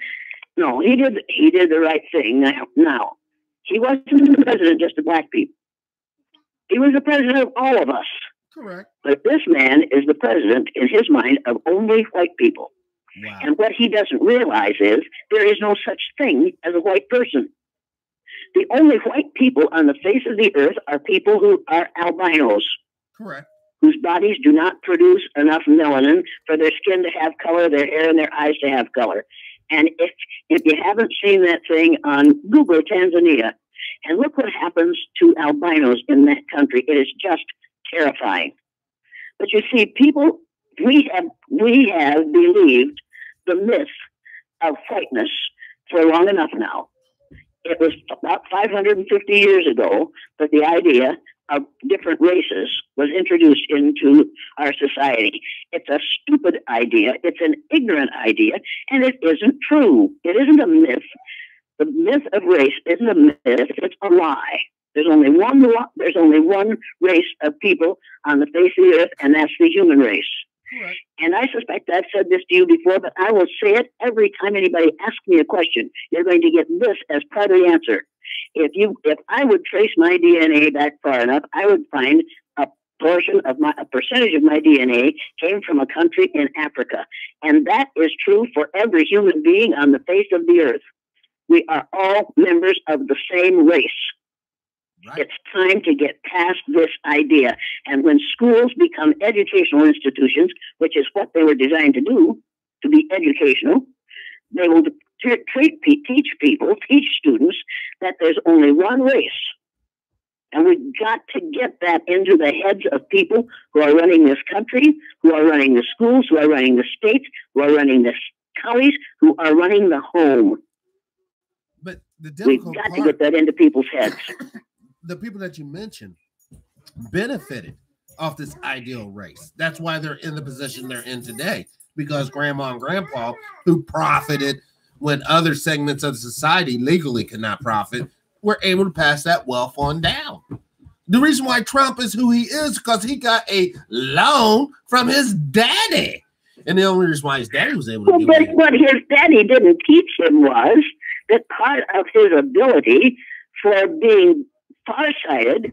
no, he did the right thing. Now, he wasn't the president just of black people. He was the president of all of us. Correct. But this man is the president, in his mind, of only white people. Wow. And what he doesn't realize is there is no such thing as a white person. The only white people on the face of the earth are people who are albinos. Correct. Whose bodies do not produce enough melanin for their skin to have color, their hair and their eyes to have color. And if you haven't seen that thing on Google Tanzania, and look what happens to albinos in that country, it is just terrifying. But you see, people, we have believed the myth of whiteness for long enough now. It was about 550 years ago that the idea of different races was introduced into our society. It's a stupid idea. It's an ignorant idea, and it isn't true. It isn't a myth. The myth of race isn't a myth. It's a lie. There's only one race of people on the face of the earth, and that's the human race. Right. And I suspect I've said this to you before, but I will say it every time anybody asks me a question. You're going to get this as part of the answer. If I would trace my DNA back far enough, I would find a percentage of my DNA came from a country in Africa. And that is true for every human being on the face of the earth. We are all members of the same race. Right. It's time to get past this idea. And when schools become educational institutions, which is what they were designed to do, to be educational, they will teach students that there's only one race. And we've got to get that into the heads of people who are running this country, who are running the schools, who are running the states, who are running the counties, who are running the home. But we've got to get that into people's heads. The people that you mentioned benefited off this ideal race. That's why they're in the position they're in today, because grandma and grandpa, who profited when other segments of society legally could not profit, were able to pass that wealth on down. The reason why Trump is who he is because he got a loan from his daddy. And the only reason why his daddy was able to do it. What his daddy didn't teach him was that part of his ability for being farsighted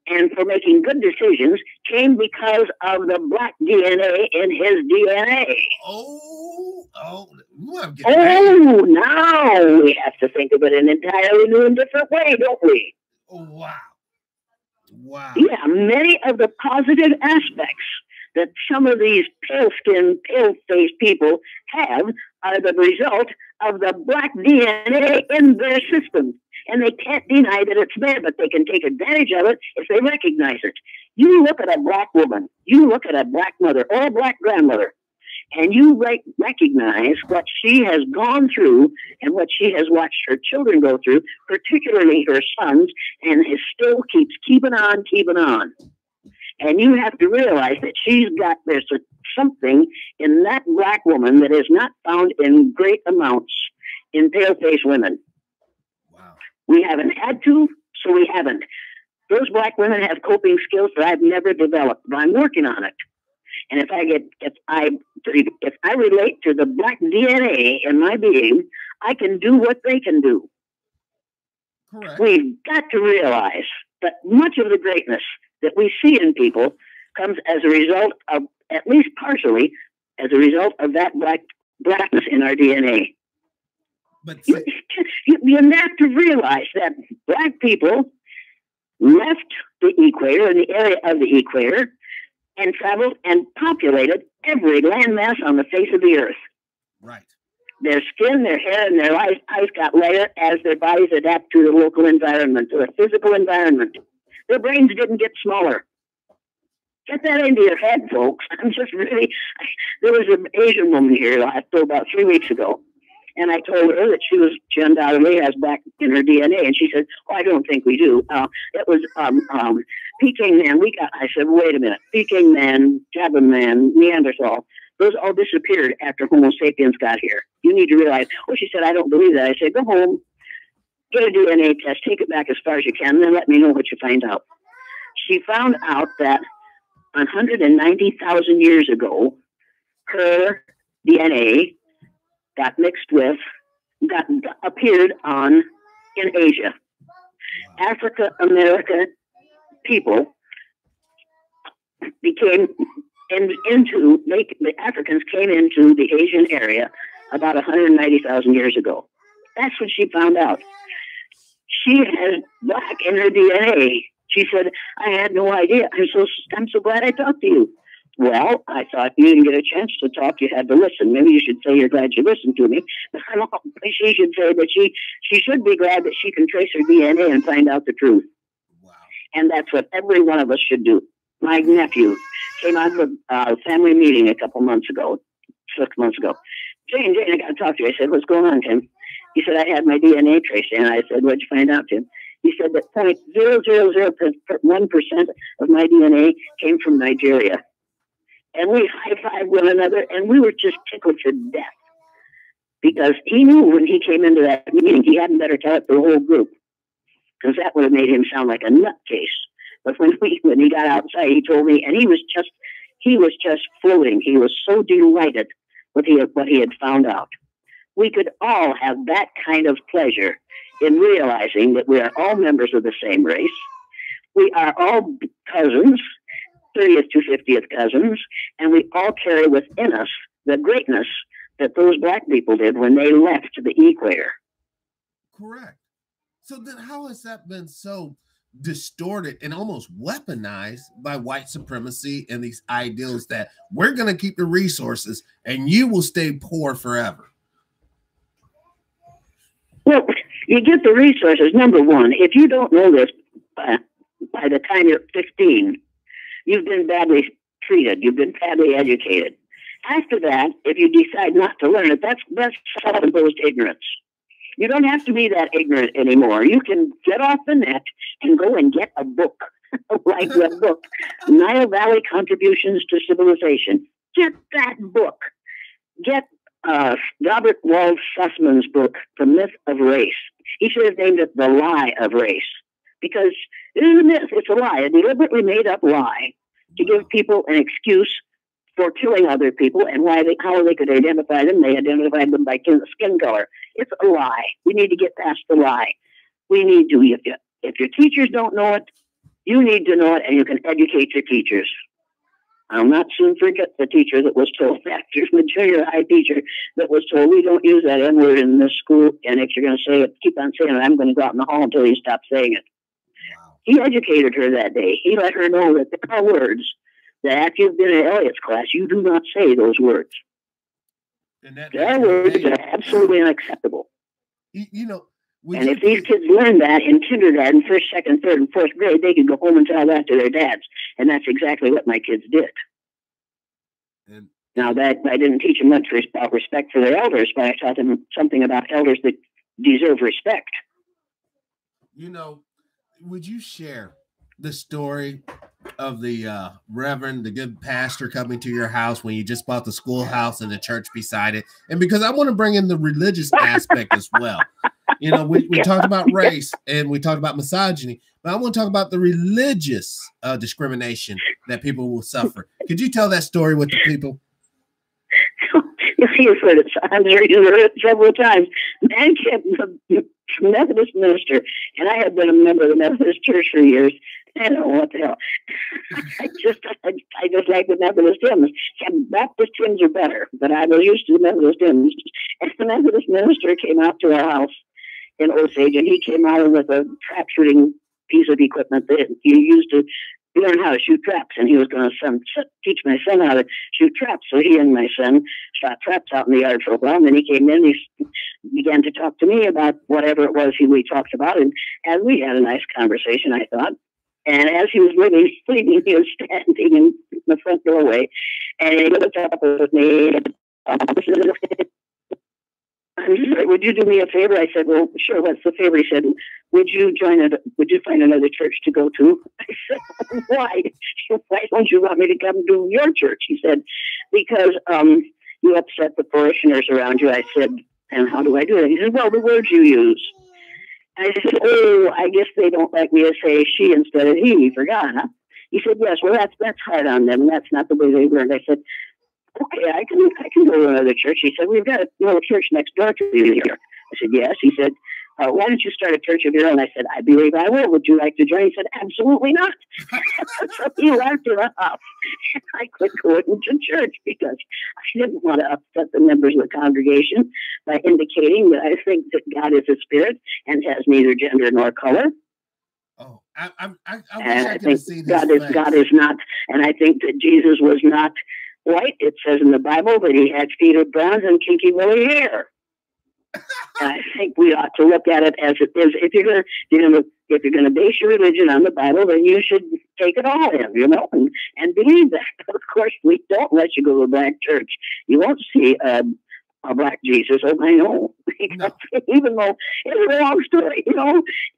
and for making good decisions came because of the black DNA in his DNA. Now we have to think of it in an entirely new and different way, don't we? Oh, wow. Wow. Yeah, many of the positive aspects that some of these pale-skinned, pale-faced people have are the result of the black DNA in their system. And they can't deny that it's there, but they can take advantage of it if they recognize it. You look at a black woman, you look at a black mother or a black grandmother, and you recognize what she has gone through and what she has watched her children go through, particularly her sons, and it still keeps keeping on. And you have to realize that there's something in that black woman that is not found in great amounts in pale-faced women. Wow. We haven't had to, so we haven't. Those black women have coping skills that I've never developed, but I'm working on it. And if I relate to the black DNA in my being, I can do what they can do. Correct. We've got to realize that much of the greatness that we see in people comes as a result of, at least partially, as a result of that blackness in our DNA. But you have to realize that black people left the equator, in the area of the equator, and traveled and populated every landmass on the face of the earth. Right. Their skin, their hair, and their eyes got lighter as their bodies adapt to the local environment, to the physical environment. Their brains didn't get smaller. Get that into your head, folks. There was an Asian woman here about 3 weeks ago, and I told her that she undoubtedly has black in her DNA, and she said, "Oh, I don't think we do." It was Peking man. I said, "Wait a minute. Peking man, Javan man, Neanderthal. Those all disappeared after Homo sapiens got here. You need to realize." Oh, she said, "I don't believe that." I said, "Go home, get a DNA test, take it back as far as you can, and then let me know what you find out." She found out that 190,000 years ago, her DNA appeared in Asia. Africa American people the Africans came into the Asian area about 190,000 years ago. That's what she found out. She has black in her DNA. She said, "I had no idea. I'm so glad I talked to you." Well, I thought you didn't get a chance to talk. You had to listen. Maybe you should say you're glad you listened to me. She should say that she should be glad that she can trace her DNA and find out the truth. Wow. And that's what every one of us should do. My nephew came out of a family meeting 6 months ago. Jane, I got to talk to you. I said, "What's going on, Tim?" He said, "I had my DNA traced." And I said, "What'd you find out, Tim?" He said that 0.001% of my DNA came from Nigeria. And we high-fived one another, and we were just tickled to death. Because he knew when he came into that meeting, he hadn't better tell it to the whole group. Because that would have made him sound like a nutcase. But when he got outside, he told me, and he was just floating. He was so delighted with what he had found out. we could all have that kind of pleasure in realizing that we are all members of the same race. We are all cousins, 30th to 50th cousins, and we all carry within us the greatness that those black people did when they left the equator. Correct. So then how has that been so distorted and almost weaponized by white supremacy and these ideals that we're going to keep the resources and you will stay poor forever? Well, you get the resources, number one. If you don't know this by the time you're 15, you've been badly treated. You've been badly educated. After that, if you decide not to learn it, that's self-imposed ignorance. You don't have to be that ignorant anymore. You can get off the net and go and get a book, like the book, Nile Valley Contributions to Civilization. Get that book. Get Robert Wald Sussman's book, The Myth of Race. He should have named it The Lie of Race, because it is a myth. It's a lie, a deliberately made-up lie to give people an excuse for killing other people, and how they could identify them. They identified them by skin color. It's a lie. We need to get past the lie. We need to, if your teachers don't know it, you need to know it, and you can educate your teachers. I'll not soon forget the teacher that was told, the junior high teacher that was told, we don't use that N-word in this school, and if you're going to say it, keep on saying it, I'm going to go out in the hall until you stop saying it. Wow. He educated her that day. He let her know that there are words that after you've been in Elliott's class, you do not say those words. And that there are words that are absolutely unacceptable. And if these kids learn that in kindergarten, first, second, third, and fourth grade, they can go home and tell that to their dads. And that's exactly what my kids did. And now, that I didn't teach them much about respect for their elders, but I taught them something about elders that deserve respect. Would you share the story of the reverend, the good pastor coming to your house when you just bought the schoolhouse and the church beside it? And because I want to bring in the religious aspect as well. We talked about race and we talked about misogyny, but I want to talk about the religious discrimination that people will suffer. Could you tell that story with the people? You've heard it. I'm sure you've heard it several times. Man kept the Methodist minister, and I have been a member of the Methodist Church for years. I don't know what the hell. I just like the Methodist hymns. Baptist hymns are better, but I was used to the Methodist hymns. And the Methodist minister came out to our house in Osage, and he came out with a trap shooting piece of equipment that he used to learn how to shoot traps, and he was going to teach my son how to shoot traps. So he and my son shot traps out in the yard for a while, and then he came in and he began to talk to me about whatever it was we talked about, and we had a nice conversation, I thought. And as he was leaving, he was standing in the front doorway, and he looked up at me. He said, "Would you do me a favor?" I said, "Well, sure. What's the favor?" He said, "Would you find another church to go to?" I said, "Why? Why don't you want me to come to your church?" He said, "Because you upset the parishioners around you." I said, "And how do I do it?" He said, "Well, the words you use." I said, "Oh, I guess they don't like me to say she instead of he." He forgot, huh? He said, "Yes, well, that's hard on them. That's not the way they learned." I said, "Okay, I can go to another church." He said, "We've got a little church next door to you here." I said, "Yes." He said, "Why don't you start a church of your own?" I said, "I believe I will. Would you like to join?" He said, "Absolutely not." So he left it off. I quit going to church because I didn't want to upset the members of the congregation by indicating that I think that God is a spirit and has neither gender nor color. Oh, I wish and I could have seen God his is God is not, and I think that Jesus was not white. It says in the Bible that he had feet of bronze and kinky woolly hair. And I think we ought to look at it as it is. If you're going to base your religion on the Bible, then you should take it all in, and believe that. But of course, we don't let you go to a black church. You won't see a black Jesus. Oh, I know. No. Even though it's a long story,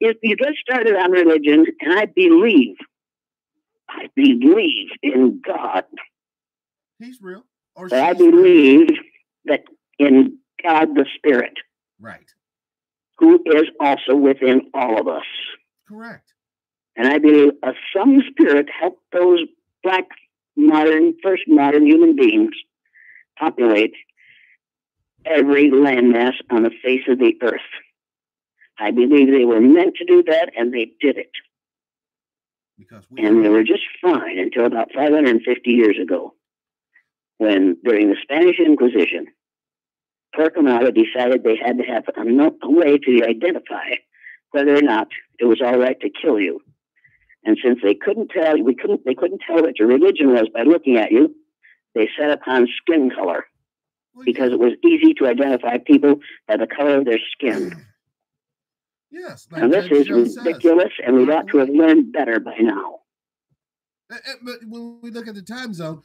if you get started on religion, and I believe in God. He's real. I believe that in God the Spirit. Right. Who is also within all of us. Correct. And I believe some spirit helped those black first modern human beings populate every landmass on the face of the earth. I believe they were meant to do that, and they did it. And they were just fine until about 550 years ago, when, during the Spanish Inquisition, Torquemada decided they had to have a way to identify whether or not it was all right to kill you. And since they couldn't tell, they couldn't tell what your religion was by looking at you, they set upon skin color, because it was easy to identify people by the color of their skin. Yes. Like and this is ridiculous, and we ought to have learned better by now. But when we look at the time zone,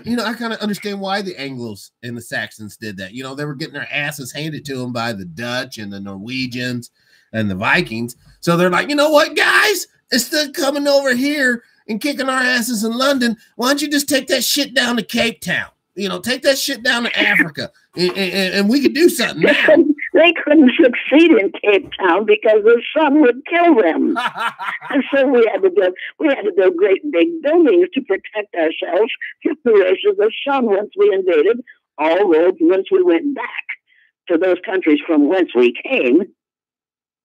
you know, I kind of understand why the Anglos and the Saxons did that. You know, they were getting their asses handed to them by the Dutch and the Norwegians and the Vikings. So they're like, you know what, guys, instead of coming over here and kicking our asses in London, why don't you just take that shit down to Cape Town? You know, take that shit down to Africa, and we could do something now. They couldn't succeed in Cape Town because the sun would kill them. And so we had to build great big buildings to protect ourselves from the rays of the sun once we invaded all roads, once we went back to those countries from whence we came,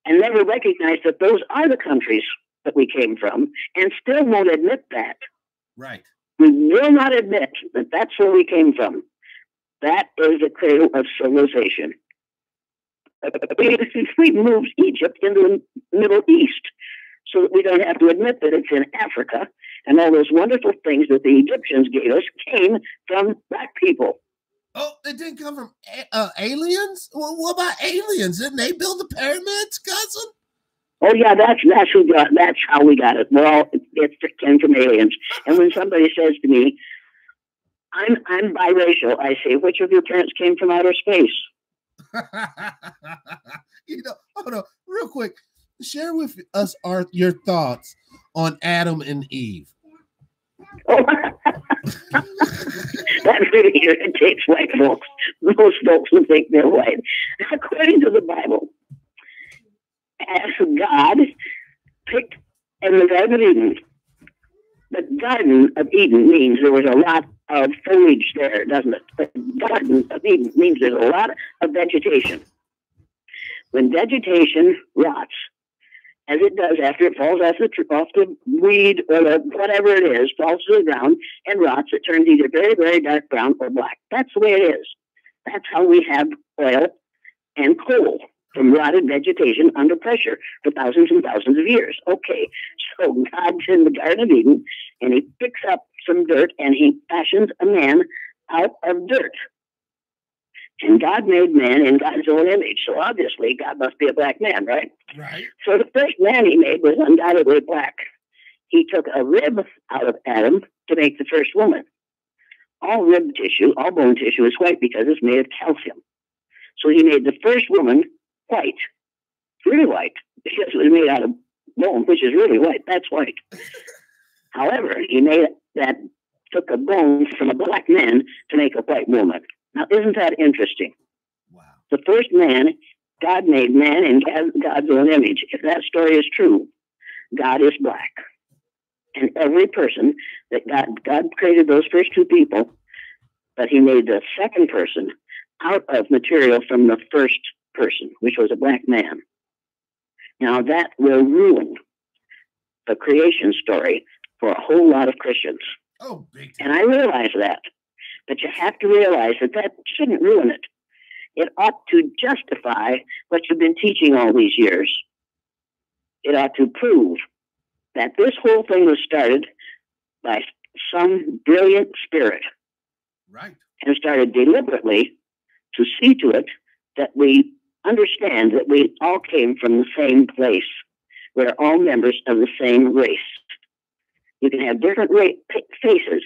and never recognized that those are the countries that we came from, and still won't admit that. Right. We will not admit that that's where we came from. That is the cradle of civilization. We moved Egypt into the Middle East so that we don't have to admit that it's in Africa, and all those wonderful things that the Egyptians gave us came from black people. Oh, it didn't come from aliens? Well, what about aliens? Didn't they build the pyramids, cousin? Oh yeah, that's how we got it. Well, it came from aliens. And when somebody says to me, "I'm biracial," I say, "Which of your parents came from outer space?" You know, hold on, real quick. Share with us your thoughts on Adam and Eve. Oh, that really irritates white folks. Most folks who think they're white. According to the Bible, as God picked in the Garden of Eden, the Garden of Eden means there was a lot of foliage there, doesn't it? The Garden of Eden means there's a lot of vegetation. When vegetation rots, as it does after it falls off the weed or whatever it is, falls to the ground and rots, it turns either very, very dark brown or black. That's the way it is. That's how we have oil and coal, from rotted vegetation under pressure for thousands and thousands of years. Okay, so God's in the Garden of Eden, and he picks up some dirt, and he fashions a man out of dirt. And God made man in God's own image, so obviously God must be a black man, right? Right. So the first man he made was undoubtedly black. He took a rib out of Adam to make the first woman. All rib tissue, all bone tissue is white because it's made of calcium. So he made the first woman white, really white, because it was made out of bone, which is really white. That's white. However, he took a bone from a black man to make a white woman. Now, isn't that interesting? Wow. The first man, God made man in God's own image. If that story is true, God is black. And every person that God created those first two people, but he made the second person out of material from the first person, which was a black man. Now that will ruin the creation story for a whole lot of Christians. Oh, big time. And I realize that. But you have to realize that shouldn't ruin it. It ought to justify what you've been teaching all these years. It ought to prove that this whole thing was started by some brilliant spirit. Right. And started deliberately to see to it that we understand that we all came from the same place. We're all members of the same race. You can have different faces.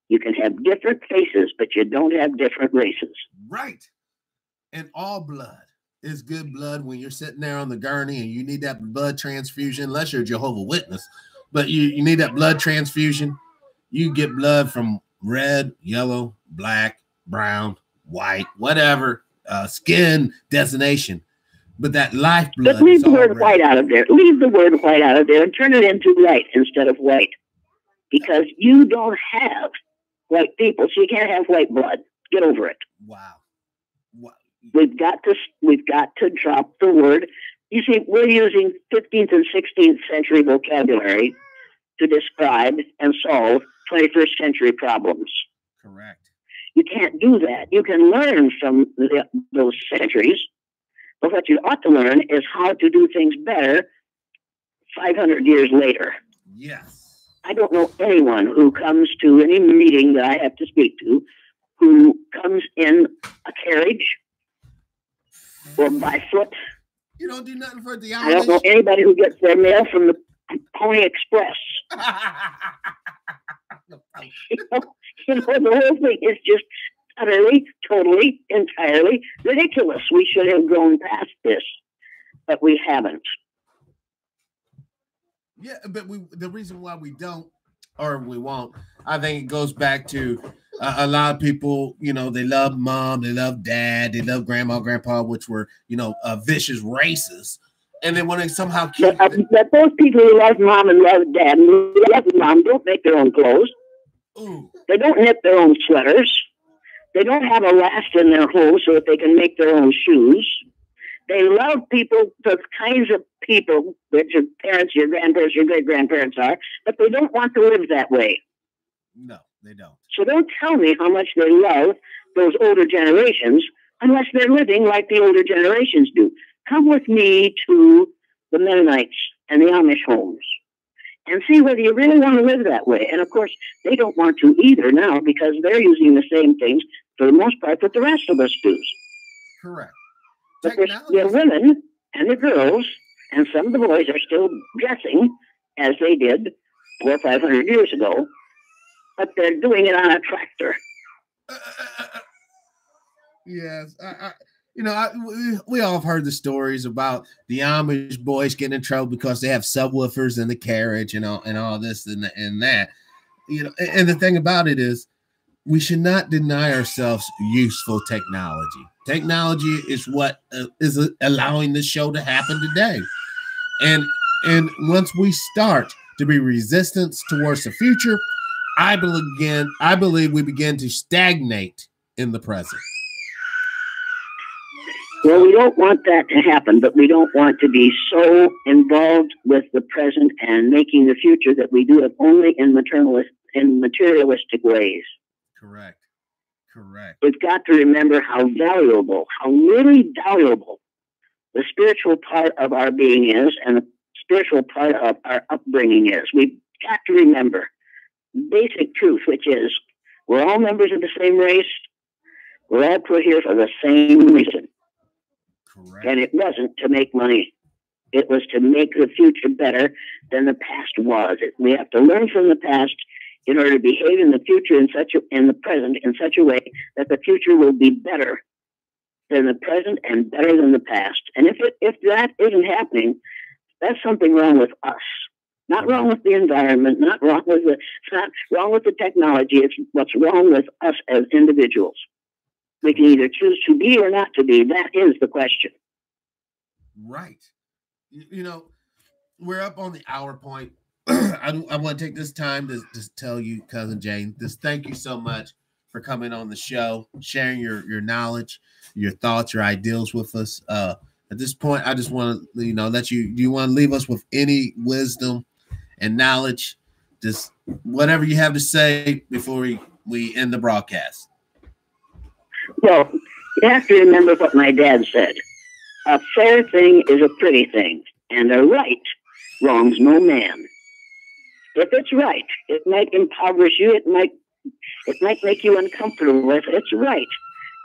You can have different faces, but you don't have different races. Right. And all blood is good blood when you're sitting there on the gurney and you need that blood transfusion, unless you're a Jehovah's Witness. But you need that blood transfusion. You get blood from red, yellow, black, brown, white, whatever, skin designation. But that lifeblood. But leave the word white out of there. Leave the word white out of there and turn it into light instead of white. Because you don't have white people, so you can't have white blood. Get over it. Wow. We've got to drop the word. You see, we're using 15th and 16th century vocabulary to describe and solve 21st century problems. Correct. You can't do that. You can learn from those centuries, but what you ought to learn is how to do things better 500 years later. Yes. I don't know anyone who comes to any meeting that I have to speak to who comes in a carriage or by foot. You don't do nothing for the Amish. I don't know anybody who gets their mail from the Pony Express. The whole thing is just utterly, totally, entirely ridiculous. We should have grown past this, but we haven't. Yeah, but the reason why we don't, or we won't, I think it goes back to a lot of people, you know, they love mom, they love dad, they love grandma, grandpa, which were, you know, vicious racists. And then when they somehow keep but those people who love mom and love dad and love mom don't make their own clothes. Ooh. They don't knit their own sweaters. They don't have a last in their home so that they can make their own shoes. They love people, the kinds of people that your parents, your grandparents, your great-grandparents are, but they don't want to live that way. No, they don't. So don't tell me how much they love those older generations unless they're living like the older generations do. Come with me to the Mennonites and the Amish homes and see whether you really want to live that way. And, of course, they don't want to either now because they're using the same things, for the most part, that the rest of us do. Correct. But the women and the girls and some of the boys are still dressing as they did 400 or 500 years ago, but they're doing it on a tractor. Yes. We all have heard the stories about the Amish boys getting in trouble because they have subwoofers in the carriage and all this and that. You know, and the thing about it is, we should not deny ourselves useful technology. Technology is what is allowing this show to happen today. And once we start to be resistant towards the future, I believe we begin to stagnate in the present. Well, we don't want that to happen, but we don't want to be so involved with the present and making the future that we do it only in materialistic ways. Correct. We've got to remember how really valuable the spiritual part of our being is and the spiritual part of our upbringing is. We've got to remember basic truth, which is we're all members of the same race. We're all put here for the same reason. Correct. And it wasn't to make money. It was to make the future better than the past was. We have to learn from the past in order to behave in the future in the present in such a way that the future will be better than the present and better than the past. And if that isn't happening, that's something wrong with us. Not wrong with the environment, it's not wrong with the technology, it's what's wrong with us as individuals. We can either choose to be or not to be. That is the question. Right. You know, we're up on the hour point. I want to take this time to just tell you, Cousin Jane, just thank you so much for coming on the show, sharing your knowledge, your thoughts, your ideals with us. At this point, I just want to, let you. Do you want to leave us with any wisdom and knowledge? Just whatever you have to say before we end the broadcast. Well, you have to remember what my dad said. A fair thing is a pretty thing, and a right wrongs no man. If it's right, it might impoverish you. It might make you uncomfortable. If it's right,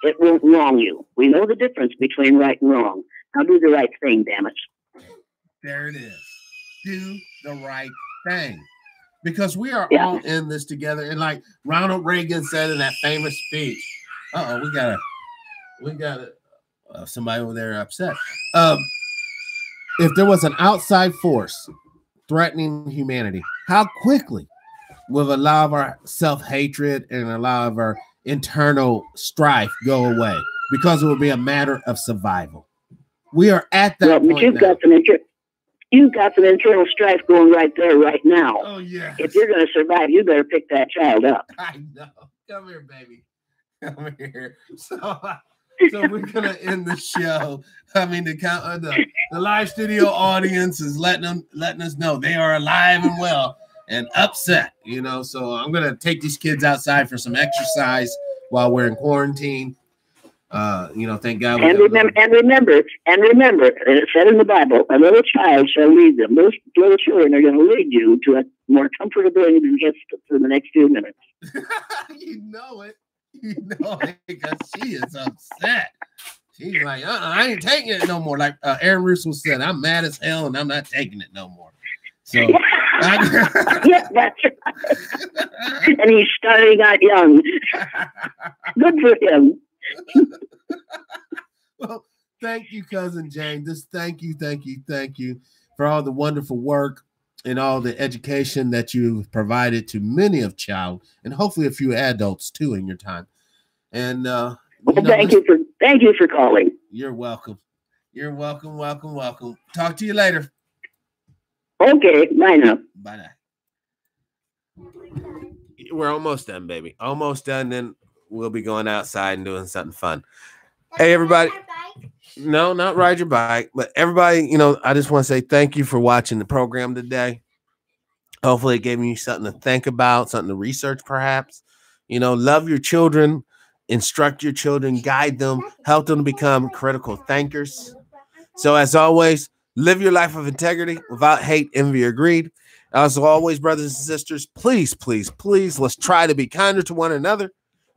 it won't wrong you. We know the difference between right and wrong. Now do the right thing, damn it. There it is. Do the right thing. Because we are all in this together. And like Ronald Reagan said in that famous speech, we got somebody over there upset. If there was an outside force threatening humanity, how quickly will a lot of our self-hatred and a lot of our internal strife go away? Because it will be a matter of survival. We are at that point. But you've got some internal strife going right there, right now. Oh yeah. If you're going to survive, you better pick that child up. I know. Come here, baby. Come here. So So we're gonna end the show. I mean, the live studio audience is letting us know they are alive and well and upset. So I'm gonna take these kids outside for some exercise while we're in quarantine. Thank God. And remember, it said in the Bible, a little child shall lead them. Those little children are going to lead you to a more comfortable existence for the next few minutes. You know it because she is upset. She's like, I ain't taking it no more. Like Aaron Russo said, I'm mad as hell and I'm not taking it no more. So, yeah, that's right. And he's starting out young. Good for him. Well, thank you, Cousin Jane. Just thank you for all the wonderful work and all the education that you've provided to many of child and hopefully a few adults too in your time. And thank you for calling. You're welcome. Welcome. Talk to you later. Okay, bye now. Bye now. We're almost done, baby. Almost done. Then we'll be going outside and doing something fun. Hey, everybody. No, not ride your bike, but everybody, I just want to say thank you for watching the program today. Hopefully it gave you something to think about, something to research, perhaps. Love your children, instruct your children, guide them, help them to become critical thinkers. So as always, live your life of integrity without hate, envy, or greed. As always, brothers and sisters, please, let's try to be kinder to one another.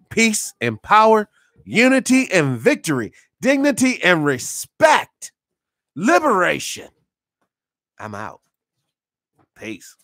Peace and power, unity and victory, dignity and respect, liberation. I'm out. Peace.